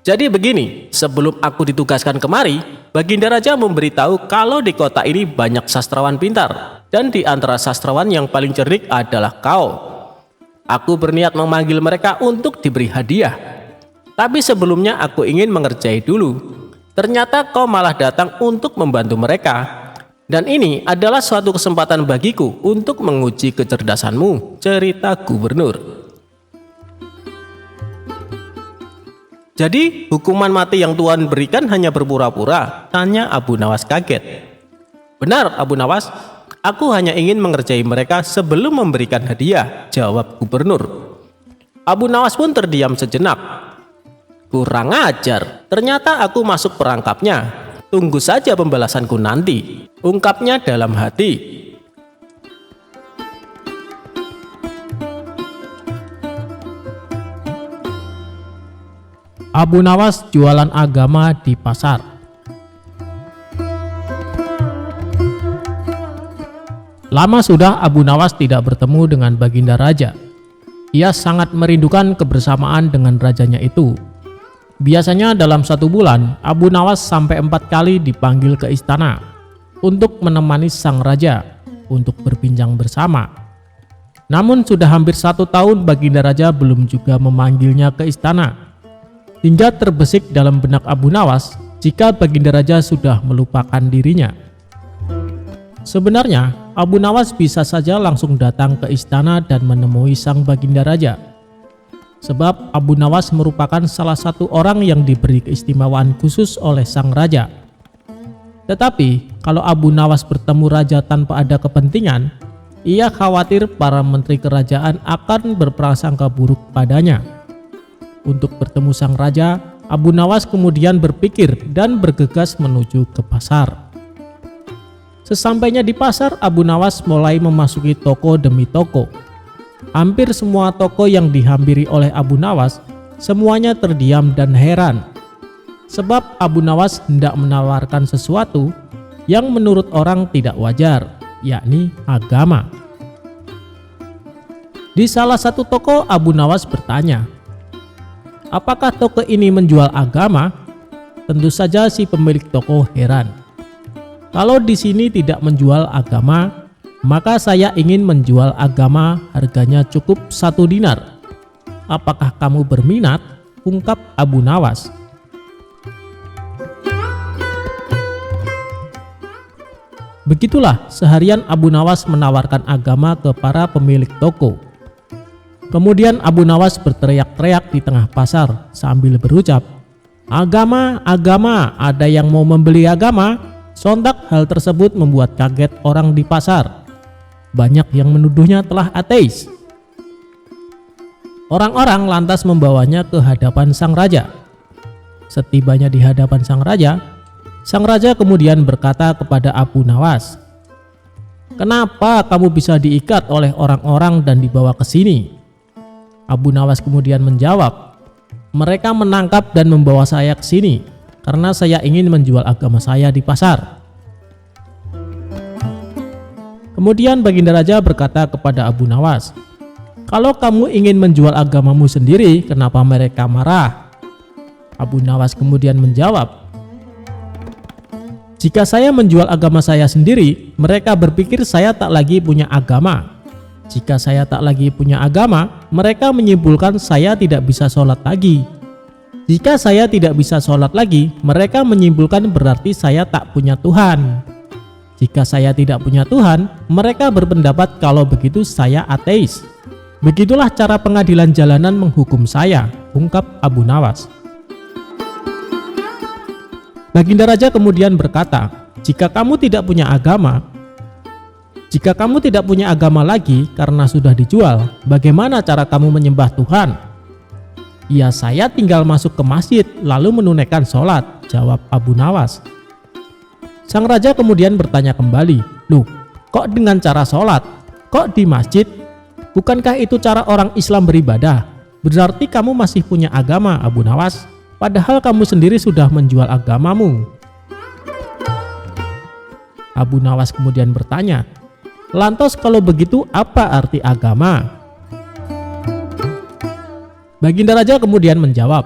"Jadi begini, sebelum aku ditugaskan kemari, Baginda Raja memberitahu kalau di kota ini banyak sastrawan pintar, dan di antara sastrawan yang paling cerdik adalah kau. Aku berniat memanggil mereka untuk diberi hadiah. Tapi sebelumnya aku ingin mengerjai dulu. Ternyata kau malah datang untuk membantu mereka. Dan ini adalah suatu kesempatan bagiku untuk menguji kecerdasanmu, cerita gubernur. Jadi hukuman mati yang Tuhan berikan hanya berpura-pura? Tanya Abu Nawas kaget. Benar Abu Nawas, aku hanya ingin mengerjai mereka sebelum memberikan hadiah, jawab gubernur. Abu Nawas pun terdiam sejenak. Kurang ajar, ternyata aku masuk perangkapnya. Tunggu saja pembalasanku nanti, ungkapnya dalam hati. Abu Nawas jualan agama di pasar. Lama sudah Abu Nawas tidak bertemu dengan Baginda Raja. Ia sangat merindukan kebersamaan dengan rajanya itu. Biasanya dalam 1 bulan, Abu Nawas sampai 4 kali dipanggil ke istana untuk menemani sang raja untuk berbincang bersama. Namun sudah hampir 1 tahun Baginda Raja belum juga memanggilnya ke istana. Hingga terbesit dalam benak Abu Nawas jika Baginda Raja sudah melupakan dirinya. Sebenarnya Abu Nawas bisa saja langsung datang ke istana dan menemui sang Baginda Raja. Sebab Abu Nawas merupakan salah satu orang yang diberi keistimewaan khusus oleh sang raja. Tetapi kalau Abu Nawas bertemu raja tanpa ada kepentingan, ia khawatir para menteri kerajaan akan berprasangka buruk padanya. Untuk bertemu sang raja, Abu Nawas kemudian berpikir dan bergegas menuju ke pasar. Sesampainya di pasar, Abu Nawas mulai memasuki toko demi toko. Hampir semua toko yang dihampiri oleh Abu Nawas, semuanya terdiam dan heran. Sebab Abu Nawas hendak menawarkan sesuatu yang menurut orang tidak wajar, yakni agama. Di salah satu toko, Abu Nawas bertanya, apakah toko ini menjual agama? Tentu saja si pemilik toko heran. Kalau di sini tidak menjual agama, maka saya ingin menjual agama, harganya cukup 1 dinar. Apakah kamu berminat? Ungkap Abu Nawas. Begitulah seharian Abu Nawas menawarkan agama ke para pemilik toko. Kemudian Abu Nawas berteriak-teriak di tengah pasar sambil berucap, agama, agama, ada yang mau membeli agama? Sontak hal tersebut membuat kaget orang di pasar. Banyak yang menuduhnya telah ateis. Orang-orang lantas membawanya ke hadapan sang raja. Setibanya di hadapan sang raja kemudian berkata kepada Abu Nawas, kenapa kamu bisa diikat oleh orang-orang dan dibawa ke sini? Abu Nawas kemudian menjawab, mereka menangkap dan membawa saya ke sini karena saya ingin menjual agama saya di pasar. Kemudian Baginda Raja berkata kepada Abu Nawas, kalau kamu ingin menjual agamamu sendiri, kenapa mereka marah? Abu Nawas kemudian menjawab, jika saya menjual agama saya sendiri, mereka berpikir saya tak lagi punya agama. Jika saya tak lagi punya agama, mereka menyimpulkan saya tidak bisa sholat lagi. Jika saya tidak bisa sholat lagi, mereka menyimpulkan berarti saya tak punya Tuhan. Jika saya tidak punya Tuhan, mereka berpendapat kalau begitu saya ateis. Begitulah cara pengadilan jalanan menghukum saya, ungkap Abu Nawas. Baginda Raja kemudian berkata, jika kamu tidak punya agama lagi karena sudah dijual, bagaimana cara kamu menyembah Tuhan? Ya, saya tinggal masuk ke masjid lalu menunaikan sholat, jawab Abu Nawas. Sang raja kemudian bertanya kembali, loh, kok dengan cara sholat? Kok di masjid? Bukankah itu cara orang Islam beribadah? Berarti kamu masih punya agama, Abu Nawas. Padahal kamu sendiri sudah menjual agamamu. Abu Nawas kemudian bertanya, lantas kalau begitu apa arti agama? Baginda Raja kemudian menjawab,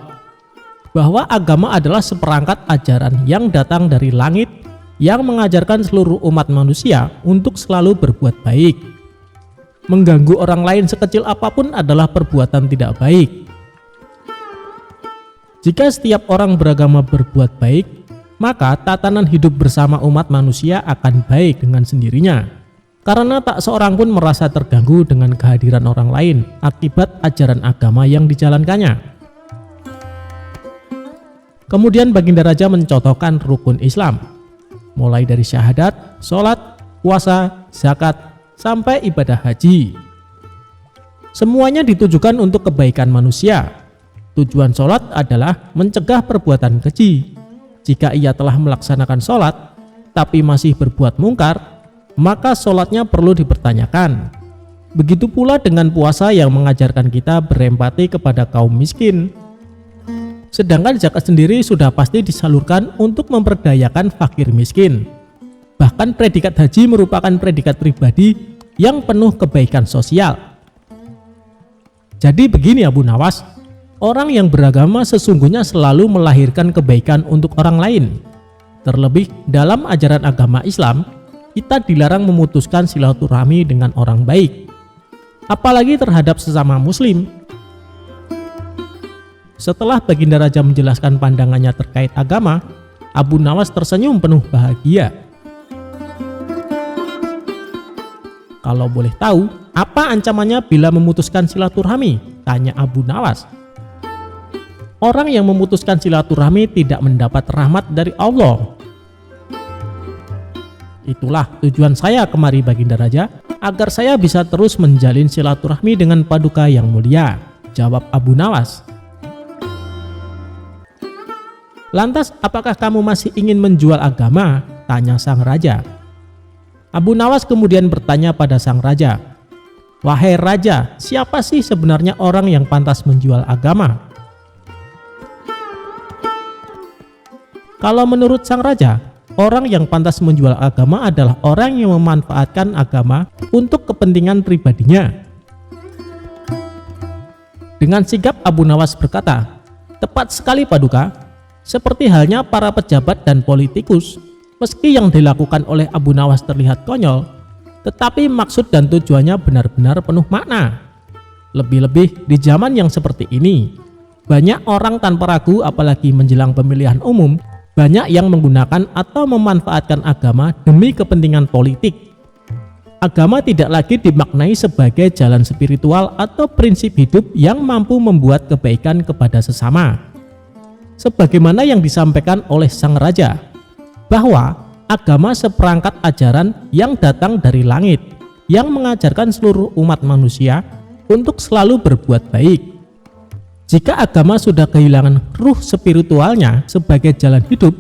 bahwa agama adalah seperangkat ajaran yang datang dari langit yang mengajarkan seluruh umat manusia untuk selalu berbuat baik. Mengganggu orang lain sekecil apapun adalah perbuatan tidak baik. Jika setiap orang beragama berbuat baik, maka tatanan hidup bersama umat manusia akan baik dengan sendirinya. Karena tak seorang pun merasa terganggu dengan kehadiran orang lain akibat ajaran agama yang dijalankannya. Kemudian Baginda Raja mencontohkan rukun Islam, mulai dari syahadat, sholat, puasa, zakat, sampai ibadah haji. Semuanya ditujukan untuk kebaikan manusia. Tujuan sholat adalah mencegah perbuatan keji. Jika ia telah melaksanakan sholat, tapi masih berbuat mungkar, maka sholatnya perlu dipertanyakan. Begitu pula dengan puasa yang mengajarkan kita berempati kepada kaum miskin. Sedangkan zakat sendiri sudah pasti disalurkan untuk memperdayakan fakir miskin. Bahkan predikat haji merupakan predikat pribadi yang penuh kebaikan sosial. Jadi begini Abu Nawas, orang yang beragama sesungguhnya selalu melahirkan kebaikan untuk orang lain. Terlebih dalam ajaran agama Islam, kita dilarang memutuskan silaturahmi dengan orang baik, apalagi terhadap sesama muslim. Setelah Baginda Raja menjelaskan pandangannya terkait agama, Abu Nawas tersenyum penuh bahagia. Kalau boleh tahu, apa ancamannya bila memutuskan silaturahmi? Tanya Abu Nawas. Orang yang memutuskan silaturahmi tidak mendapat rahmat dari Allah. Itulah tujuan saya kemari Baginda Raja, agar saya bisa terus menjalin silaturahmi dengan paduka yang mulia, jawab Abu Nawas. Lantas apakah kamu masih ingin menjual agama? Tanya sang raja. Abu Nawas kemudian bertanya pada sang raja, wahai raja, siapa sih sebenarnya orang yang pantas menjual agama? Kalau menurut sang raja, orang yang pantas menjual agama adalah orang yang memanfaatkan agama untuk kepentingan pribadinya. Dengan sigap Abu Nawas berkata, tepat sekali paduka. Seperti halnya para pejabat dan politikus, meski yang dilakukan oleh Abu Nawas terlihat konyol, tetapi maksud dan tujuannya benar-benar penuh makna. Lebih-lebih di zaman yang seperti ini, banyak orang tanpa ragu apalagi menjelang pemilihan umum, banyak yang menggunakan atau memanfaatkan agama demi kepentingan politik. Agama tidak lagi dimaknai sebagai jalan spiritual atau prinsip hidup yang mampu membuat kebaikan kepada sesama. Sebagaimana yang disampaikan oleh sang raja, bahwa agama seperangkat ajaran yang datang dari langit, yang mengajarkan seluruh umat manusia untuk selalu berbuat baik. Jika agama sudah kehilangan ruh spiritualnya sebagai jalan hidup,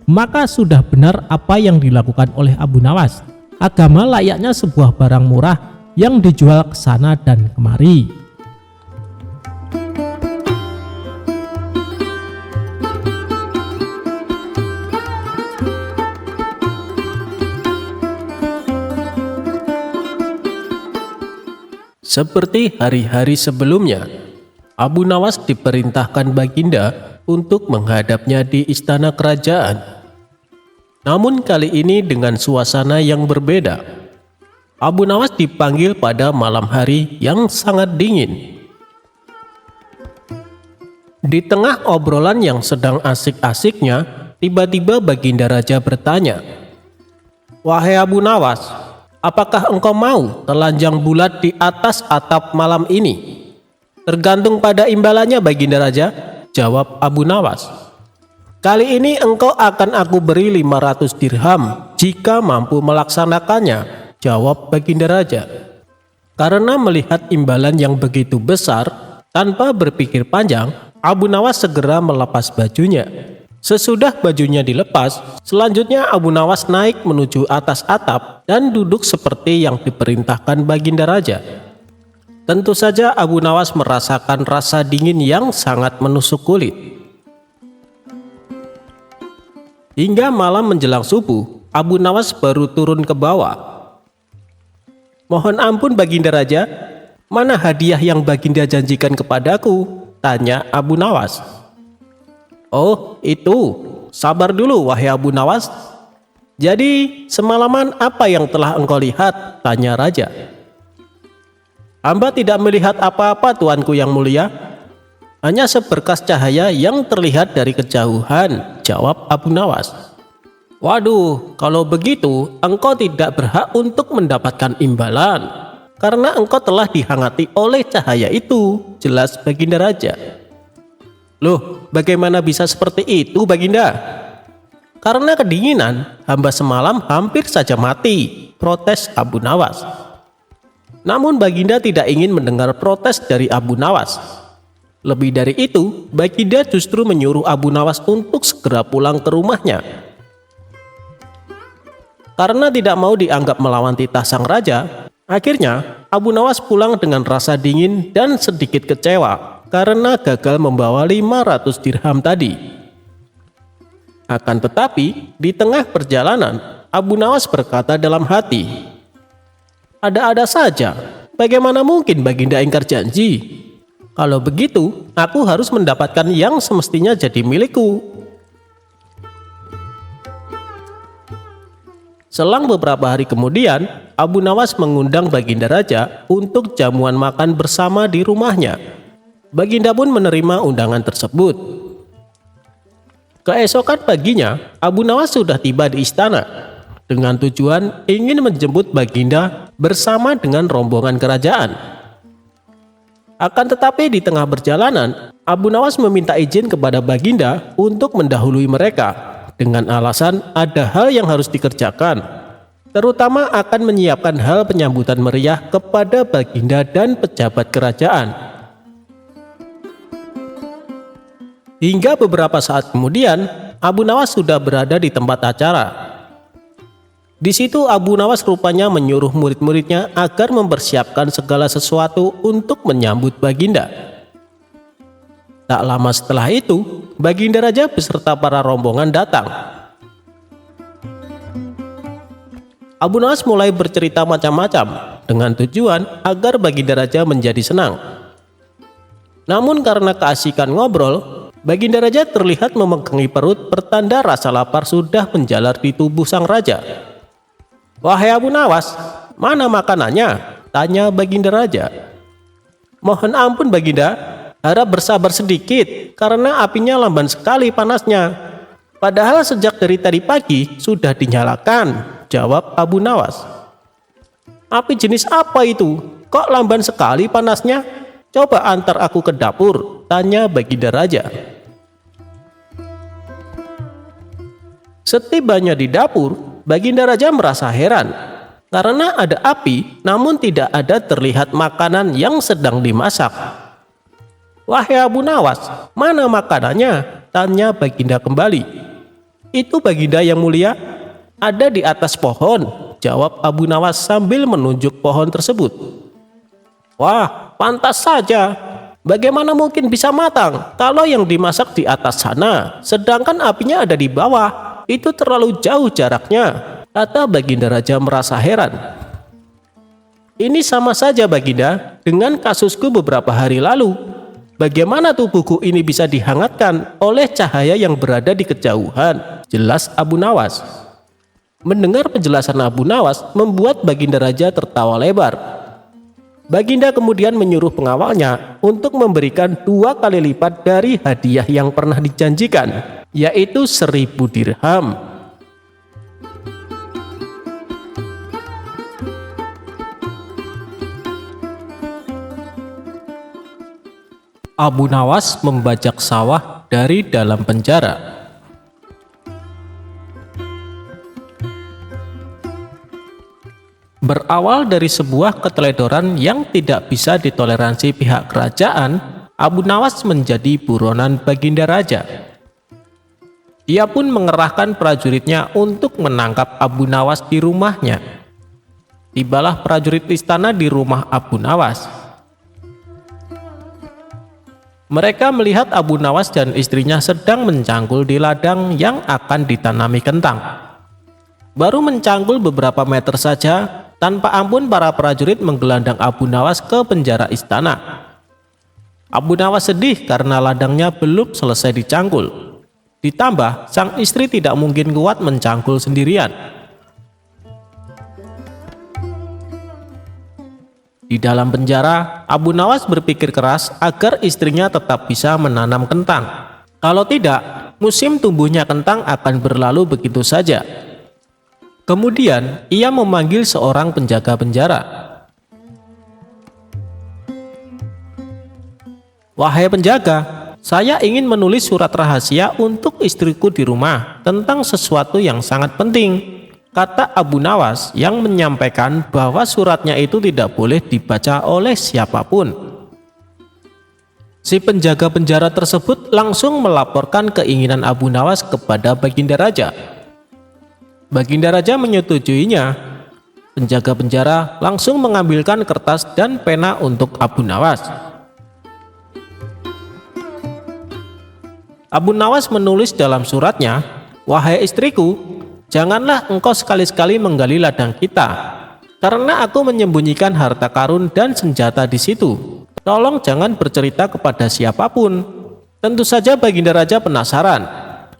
maka sudah benar apa yang dilakukan oleh Abu Nawas. Agama layaknya sebuah barang murah yang dijual ke sana dan kemari. Seperti hari-hari sebelumnya, Abu Nawas diperintahkan Baginda untuk menghadapnya di istana kerajaan. Namun kali ini dengan suasana yang berbeda. Abu Nawas dipanggil pada malam hari yang sangat dingin. Di tengah obrolan yang sedang asik-asiknya, tiba-tiba Baginda Raja bertanya, "Wahai Abu Nawas, apakah engkau mau telanjang bulat di atas atap malam ini?" "Tergantung pada imbalannya Baginda Raja," jawab Abu Nawas. "Kali ini engkau akan aku beri 500 dirham jika mampu melaksanakannya," jawab Baginda Raja. Karena melihat imbalan yang begitu besar, tanpa berpikir panjang, Abu Nawas segera melepas bajunya. Sesudah bajunya dilepas, selanjutnya Abu Nawas naik menuju atas atap dan duduk seperti yang diperintahkan Baginda Raja. Tentu saja Abu Nawas merasakan rasa dingin yang sangat menusuk kulit. Hingga malam menjelang subuh, Abu Nawas baru turun ke bawah. "Mohon ampun Baginda Raja, mana hadiah yang Baginda janjikan kepadaku?" tanya Abu Nawas. "Oh itu, sabar dulu wahai Abu Nawas. Jadi semalaman apa yang telah engkau lihat?" tanya Raja. "Hamba tidak melihat apa-apa tuanku yang mulia. Hanya seberkas cahaya yang terlihat dari kejauhan," jawab Abu Nawas. Waduh, kalau begitu engkau tidak berhak untuk mendapatkan imbalan, karena engkau telah dihangati oleh cahaya itu, jelas Baginda Raja. Loh, bagaimana bisa seperti itu, Baginda? Karena kedinginan, hamba semalam hampir saja mati, protes Abu Nawas. Namun Baginda tidak ingin mendengar protes dari Abu Nawas. Lebih dari itu, Baginda justru menyuruh Abu Nawas untuk segera pulang ke rumahnya. Karena tidak mau dianggap melawan titah sang raja, akhirnya Abu Nawas pulang dengan rasa dingin dan sedikit kecewa karena gagal membawa 500 dirham tadi. Akan tetapi, di tengah perjalanan, Abu Nawas berkata dalam hati, "Ada-ada saja, bagaimana mungkin Baginda ingkar janji? Kalau begitu, aku harus mendapatkan yang semestinya jadi milikku." Selang beberapa hari kemudian, Abu Nawas mengundang Baginda Raja untuk jamuan makan bersama di rumahnya. Baginda pun menerima undangan tersebut. Keesokan paginya, Abu Nawas sudah tiba di istana dengan tujuan ingin menjemput Baginda bersama dengan rombongan kerajaan. Akan tetapi di tengah perjalanan, Abu Nawas meminta izin kepada Baginda untuk mendahului mereka dengan alasan ada hal yang harus dikerjakan, terutama akan menyiapkan hal penyambutan meriah kepada Baginda dan pejabat kerajaan. Hingga beberapa saat kemudian, Abu Nawas sudah berada di tempat acara. Di situ Abu Nawas rupanya menyuruh murid-muridnya agar mempersiapkan segala sesuatu untuk menyambut Baginda. Tak lama setelah itu, Baginda Raja beserta para rombongan datang. Abu Nawas mulai bercerita macam-macam dengan tujuan agar Baginda Raja menjadi senang. Namun karena keasikan ngobrol, Baginda Raja terlihat memegangi perut pertanda rasa lapar sudah menjalar di tubuh sang raja. "Wahai Abu Nawas, mana makanannya?" tanya Baginda Raja. "Mohon ampun Baginda, harap bersabar sedikit karena apinya lamban sekali panasnya. Padahal sejak dari tadi pagi sudah dinyalakan," jawab Abu Nawas. "Api jenis apa itu? Kok lamban sekali panasnya? Coba antar aku ke dapur," tanya Baginda Raja. Setibanya di dapur, Baginda Raja merasa heran karena ada api namun tidak ada terlihat makanan yang sedang dimasak. "Wahai Abu Nawas, mana makanannya?" tanya Baginda kembali. "Itu Baginda yang mulia, ada di atas pohon," jawab Abu Nawas sambil menunjuk pohon tersebut. "Wah, pantas saja. Bagaimana mungkin bisa matang kalau yang dimasak di atas sana, sedangkan apinya ada di bawah? Itu terlalu jauh jaraknya," kata Baginda Raja merasa heran. "Ini sama saja Baginda dengan kasusku beberapa hari lalu. Bagaimana tubuhku ini bisa dihangatkan oleh cahaya yang berada di kejauhan?" jelas Abu Nawas. Mendengar penjelasan Abu Nawas membuat Baginda Raja tertawa lebar. Baginda kemudian menyuruh pengawalnya untuk memberikan 2 kali lipat dari hadiah yang pernah dijanjikan, yaitu 1000 dirham. Abu Nawas membajak sawah dari dalam penjara. Berawal dari sebuah keteledoran yang tidak bisa ditoleransi pihak kerajaan, Abu Nawas menjadi buronan Baginda Raja. Dia pun mengerahkan prajuritnya untuk menangkap Abu Nawas di rumahnya. Tibalah prajurit istana di rumah Abu Nawas. Mereka melihat Abu Nawas dan istrinya sedang mencangkul di ladang yang akan ditanami kentang. Baru mencangkul beberapa meter saja, tanpa ampun para prajurit menggelandang Abu Nawas ke penjara istana. Abu Nawas sedih karena ladangnya belum selesai dicangkul. Ditambah, sang istri tidak mungkin kuat mencangkul sendirian. Di dalam penjara, Abu Nawas berpikir keras agar istrinya tetap bisa menanam kentang. Kalau tidak, musim tumbuhnya kentang akan berlalu begitu saja. Kemudian ia memanggil seorang penjaga penjara. "Wahai penjaga, saya ingin menulis surat rahasia untuk istriku di rumah tentang sesuatu yang sangat penting," kata Abu Nawas yang menyampaikan bahwa suratnya itu tidak boleh dibaca oleh siapapun. Si penjaga penjara tersebut langsung melaporkan keinginan Abu Nawas kepada Baginda Raja. Baginda Raja menyetujuinya. Penjaga penjara langsung mengambilkan kertas dan pena untuk Abu Nawas. Abu Nawas menulis dalam suratnya, "Wahai istriku, janganlah engkau sekali-sekali menggali ladang kita, karena aku menyembunyikan harta karun dan senjata di situ. Tolong jangan bercerita kepada siapapun." Tentu saja Baginda Raja penasaran,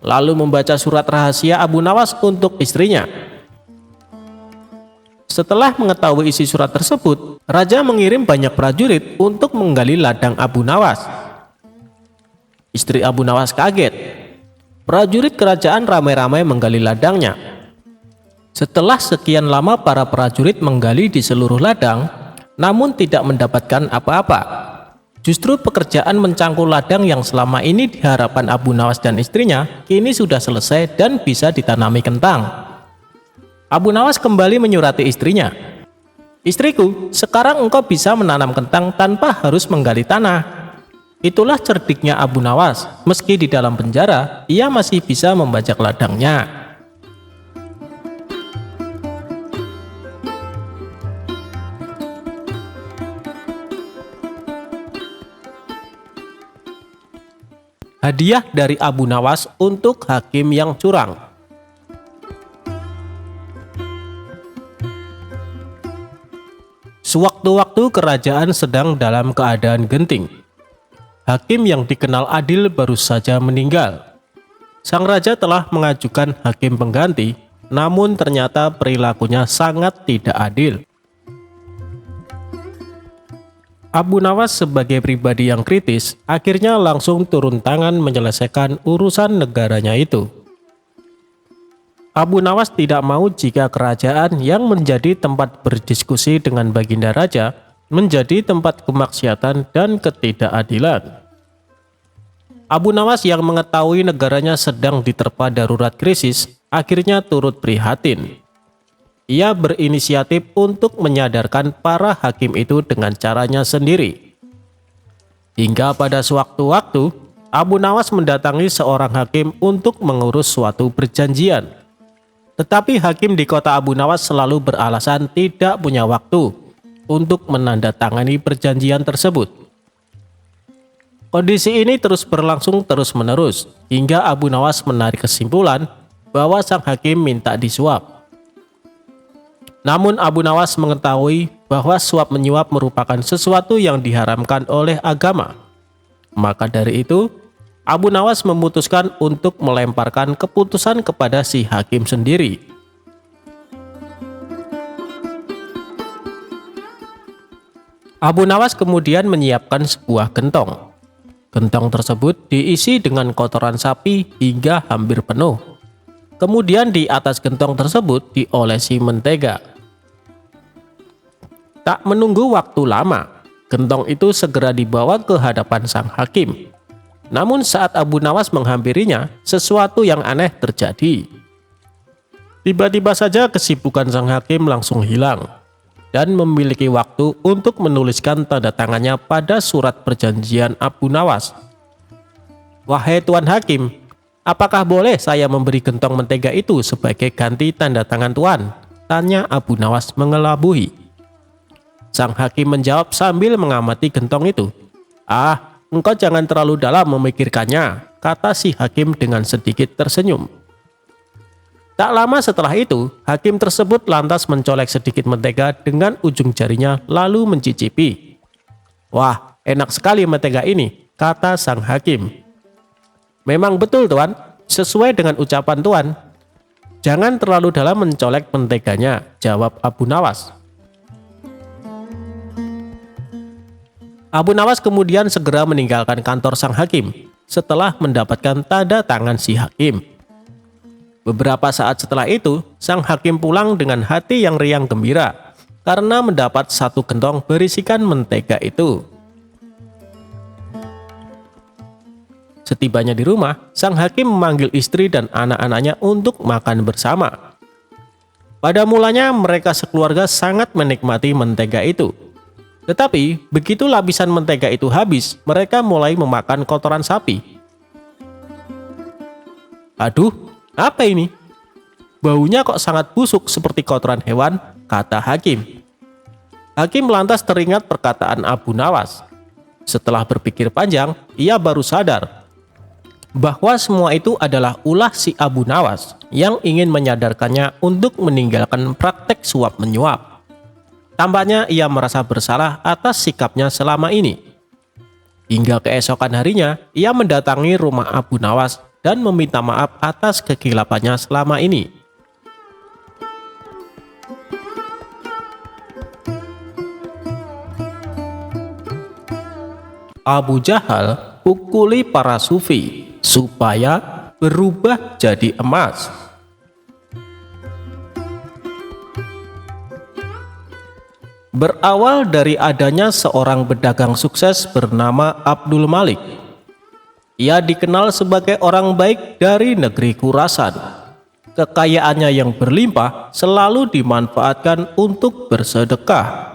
lalu membaca surat rahasia Abu Nawas untuk istrinya. Setelah mengetahui isi surat tersebut, Raja mengirim banyak prajurit untuk menggali ladang Abu Nawas. Istri Abu Nawas kaget. Prajurit kerajaan ramai-ramai menggali ladangnya. Setelah sekian lama para prajurit menggali di seluruh ladang, namun tidak mendapatkan apa-apa. Justru pekerjaan mencangkul ladang yang selama ini di hadapan Abu Nawas dan istrinya kini sudah selesai dan bisa ditanami kentang. Abu Nawas kembali menyurati istrinya, "Istriku, sekarang engkau bisa menanam kentang tanpa harus menggali tanah." Itulah cerdiknya Abu Nawas. Meski di dalam penjara, ia masih bisa membajak ladangnya. Hadiah dari Abu Nawas untuk hakim yang curang. Sewaktu-waktu kerajaan sedang dalam keadaan genting, hakim yang dikenal adil baru saja meninggal. Sang raja telah mengajukan hakim pengganti, namun ternyata perilakunya sangat tidak adil. Abu Nawas sebagai pribadi yang kritis akhirnya langsung turun tangan menyelesaikan urusan negaranya itu. Abu Nawas tidak mau jika kerajaan yang menjadi tempat berdiskusi dengan Baginda Raja menjadi tempat kemaksiatan dan ketidakadilan. Abu Nawas yang mengetahui negaranya sedang diterpa darurat krisis akhirnya turut prihatin. Ia berinisiatif untuk menyadarkan para hakim itu dengan caranya sendiri. Hingga pada sewaktu-waktu, Abu Nawas mendatangi seorang hakim untuk mengurus suatu perjanjian. Tetapi hakim di kota Abu Nawas selalu beralasan tidak punya waktu untuk menandatangani perjanjian tersebut. Kondisi ini terus berlangsung terus-menerus, hingga Abu Nawas menarik kesimpulan bahwa sang hakim minta disuap. Namun Abu Nawas mengetahui bahwa suap menyuap merupakan sesuatu yang diharamkan oleh agama. Maka dari itu, Abu Nawas memutuskan untuk melemparkan keputusan kepada si hakim sendiri. Abu Nawas kemudian menyiapkan sebuah gentong. Gentong tersebut diisi dengan kotoran sapi hingga hampir penuh. Kemudian di atas gentong tersebut diolesi mentega. Tak menunggu waktu lama, gentong itu segera dibawa ke hadapan sang hakim. Namun saat Abu Nawas menghampirinya, sesuatu yang aneh terjadi. Tiba-tiba saja kesibukan sang hakim langsung hilang dan memiliki waktu untuk menuliskan tanda tangannya pada surat perjanjian Abu Nawas. "Wahai Tuan Hakim, apakah boleh saya memberi gentong mentega itu sebagai ganti tanda tangan Tuan?" tanya Abu Nawas mengelabui. Sang hakim menjawab sambil mengamati gentong itu. "Ah, engkau jangan terlalu dalam memikirkannya," kata si hakim dengan sedikit tersenyum. Tak lama setelah itu, hakim tersebut lantas mencolek sedikit mentega dengan ujung jarinya lalu mencicipi. "Wah, enak sekali mentega ini," kata sang hakim. "Memang betul Tuan, sesuai dengan ucapan Tuan. Jangan terlalu dalam mencolek menteganya," jawab Abu Nawas. Abu Nawas kemudian segera meninggalkan kantor sang hakim. setelah mendapatkan tanda tangan si hakim. Beberapa saat setelah itu, sang hakim pulang dengan hati yang riang gembira karena mendapat satu gentong berisikan mentega itu. Setibanya di rumah, sang hakim memanggil istri dan anak-anaknya untuk makan bersama. Pada mulanya mereka sekeluarga sangat menikmati mentega itu. Tetapi begitu lapisan mentega itu habis, mereka mulai memakan kotoran sapi. "Aduh, apa ini? Baunya kok sangat busuk seperti kotoran hewan," kata hakim. Hakim lantas teringat perkataan Abu Nawas. Setelah berpikir panjang, ia baru sadar bahwa semua itu adalah ulah si Abu Nawas yang ingin menyadarkannya untuk meninggalkan praktek suap menyuap. Tampaknya ia merasa bersalah atas sikapnya selama ini. Hingga keesokan harinya, ia mendatangi rumah Abu Nawas dan meminta maaf atas kekilapannya selama ini. Abu Jahal pukuli para sufi supaya berubah jadi emas. Berawal dari adanya seorang pedagang sukses bernama Abdul Malik. Ia dikenal sebagai orang baik dari negeri Khurasan. Kekayaannya yang berlimpah selalu dimanfaatkan untuk bersedekah.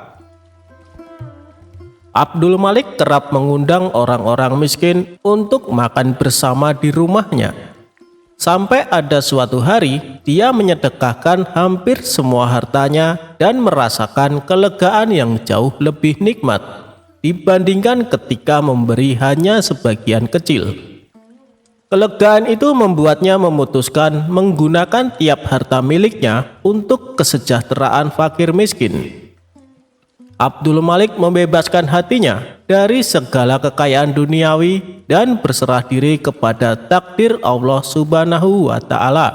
Abdul Malik kerap mengundang orang-orang miskin untuk makan bersama di rumahnya. Sampai ada suatu hari, dia menyedekahkan hampir semua hartanya dan merasakan kelegaan yang jauh lebih nikmat dibandingkan ketika memberi hanya sebagian kecil. Kelegaan itu membuatnya memutuskan menggunakan tiap harta miliknya untuk kesejahteraan fakir miskin. Abdul Malik membebaskan hatinya dari segala kekayaan duniawi dan berserah diri kepada takdir Allah Subhanahu wa Ta'ala.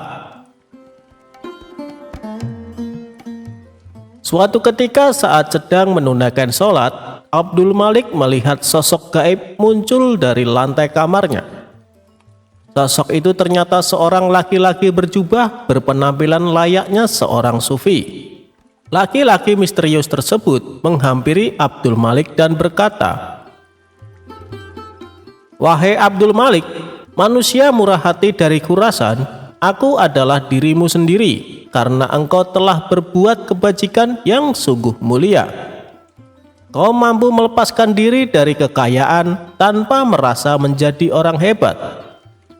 Suatu ketika saat sedang menunaikan sholat, Abdul Malik melihat sosok gaib muncul dari lantai kamarnya. Sosok itu ternyata seorang laki-laki berjubah berpenampilan layaknya seorang sufi. Laki-laki misterius tersebut menghampiri Abdul Malik dan berkata, "Wahai Abdul Malik, manusia murah hati dari Khurasan, aku adalah dirimu sendiri karena engkau telah berbuat kebajikan yang sungguh mulia. Kau mampu melepaskan diri dari kekayaan tanpa merasa menjadi orang hebat.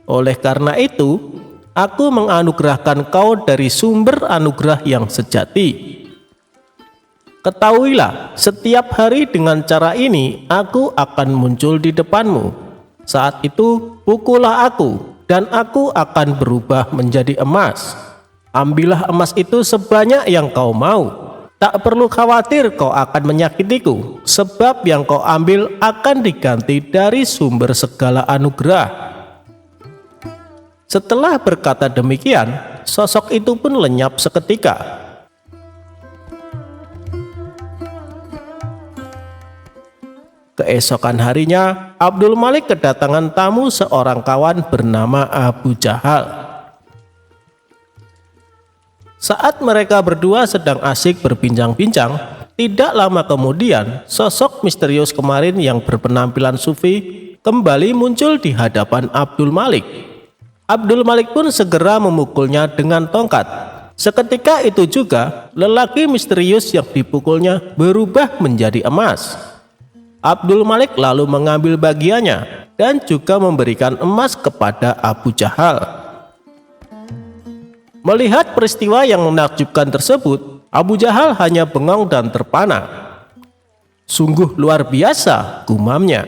Oleh karena itu, aku menganugerahkan kau dari sumber anugerah yang sejati. Ketahuilah, setiap hari dengan cara ini aku akan muncul di depanmu. Saat itu pukullah aku dan aku akan berubah menjadi emas. Ambillah emas itu sebanyak yang kau mau. Tak perlu khawatir kau akan menyakitiku, sebab yang kau ambil akan diganti dari sumber segala anugerah." Setelah berkata demikian, sosok itu pun lenyap seketika. Keesokan harinya, Abdul Malik kedatangan tamu seorang kawan bernama Abu Jahal. Saat mereka berdua sedang asik berbincang-bincang, tidak lama kemudian sosok misterius kemarin yang berpenampilan sufi kembali muncul di hadapan Abdul Malik. Abdul Malik pun segera memukulnya dengan tongkat. Seketika itu juga lelaki misterius yang dipukulnya berubah menjadi emas. Abdul Malik lalu mengambil bagiannya dan juga memberikan emas kepada Abu Jahal. Melihat peristiwa yang menakjubkan tersebut, Abu Jahal hanya bengong dan terpana. "Sungguh luar biasa," gumamnya.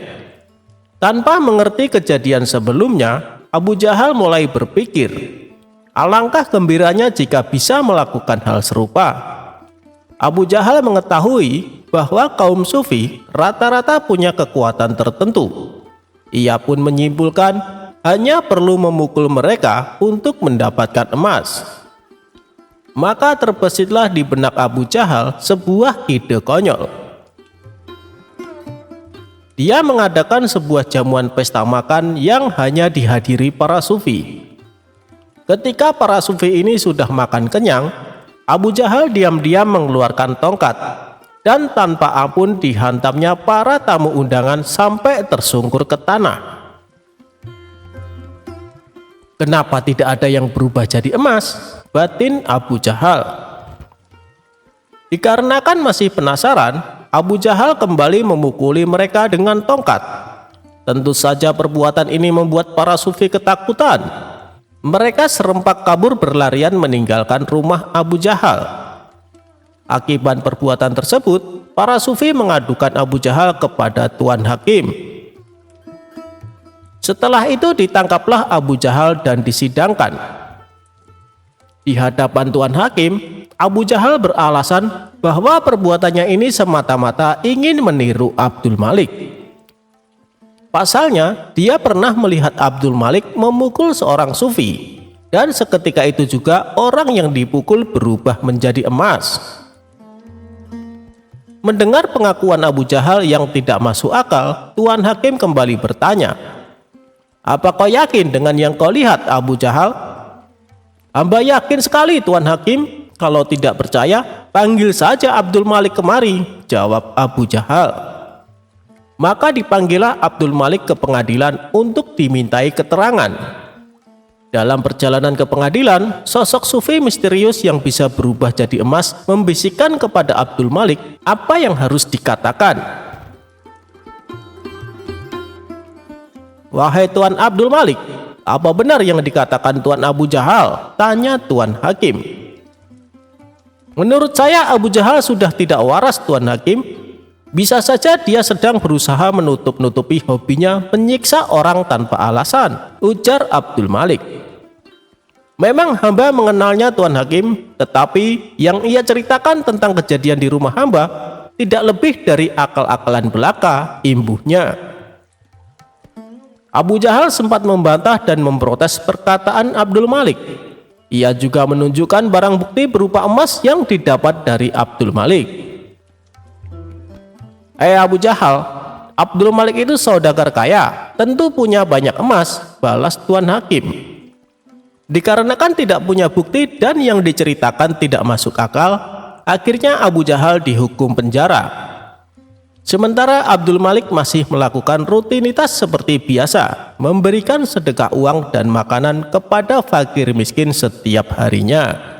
Tanpa mengerti kejadian sebelumnya, Abu Jahal mulai berpikir, alangkah gembiranya jika bisa melakukan hal serupa. Abu Jahal mengetahui bahwa kaum sufi rata-rata punya kekuatan tertentu. Ia pun menyimpulkan hanya perlu memukul mereka untuk mendapatkan emas. Maka terbesitlah di benak Abu Jahal sebuah ide konyol. Dia mengadakan sebuah jamuan pesta makan yang hanya dihadiri para sufi. Ketika para sufi ini sudah makan kenyang, Abu Jahal diam-diam mengeluarkan tongkat dan tanpa ampun dihantamnya para tamu undangan sampai tersungkur ke tanah. Kenapa tidak ada yang berubah jadi emas? Batin Abu Jahal. Dikarenakan masih penasaran, Abu Jahal kembali memukuli mereka dengan tongkat. Tentu saja perbuatan ini membuat para sufi ketakutan. Mereka serempak kabur berlarian meninggalkan rumah Abu Jahal. Akibat perbuatan tersebut, para sufi mengadukan Abu Jahal kepada Tuan Hakim. Setelah itu ditangkaplah Abu Jahal dan disidangkan. Di hadapan Tuan Hakim, Abu Jahal beralasan bahwa perbuatannya ini semata-mata ingin meniru Abdul Malik. Pasalnya, dia pernah melihat Abdul Malik memukul seorang sufi, dan seketika itu juga orang yang dipukul berubah menjadi emas. Mendengar pengakuan Abu Jahal yang tidak masuk akal, Tuan Hakim kembali bertanya, "Apa kau yakin dengan yang kau lihat, Abu Jahal?" "Hamba yakin sekali, Tuan Hakim. Kalau tidak percaya, panggil saja Abdul Malik kemari," jawab Abu Jahal. Maka dipanggillah Abdul Malik ke pengadilan untuk dimintai keterangan. Dalam perjalanan ke pengadilan, sosok sufi misterius yang bisa berubah jadi emas membisikkan kepada Abdul Malik apa yang harus dikatakan. "Wahai Tuan Abdul Malik, apa benar yang dikatakan Tuan Abu Jahal?" tanya Tuan Hakim. "Menurut saya Abu Jahal sudah tidak waras, Tuan Hakim. Bisa saja dia sedang berusaha menutup-nutupi hobinya menyiksa orang tanpa alasan," ujar Abdul Malik. "Memang hamba mengenalnya, Tuan Hakim, tetapi yang ia ceritakan tentang kejadian di rumah hamba tidak lebih dari akal-akalan belaka," imbuhnya. Abu Jahal sempat membantah dan memprotes perkataan Abdul Malik. Ia juga menunjukkan barang bukti berupa emas yang didapat dari Abdul Malik. Abu Jahal, Abdul Malik itu saudagar kaya, tentu punya banyak emas," balas Tuan Hakim. Dikarenakan tidak punya bukti dan yang diceritakan tidak masuk akal, akhirnya Abu Jahal dihukum penjara. Sementara Abdul Malik masih melakukan rutinitas seperti biasa, memberikan sedekah uang dan makanan kepada fakir miskin setiap harinya.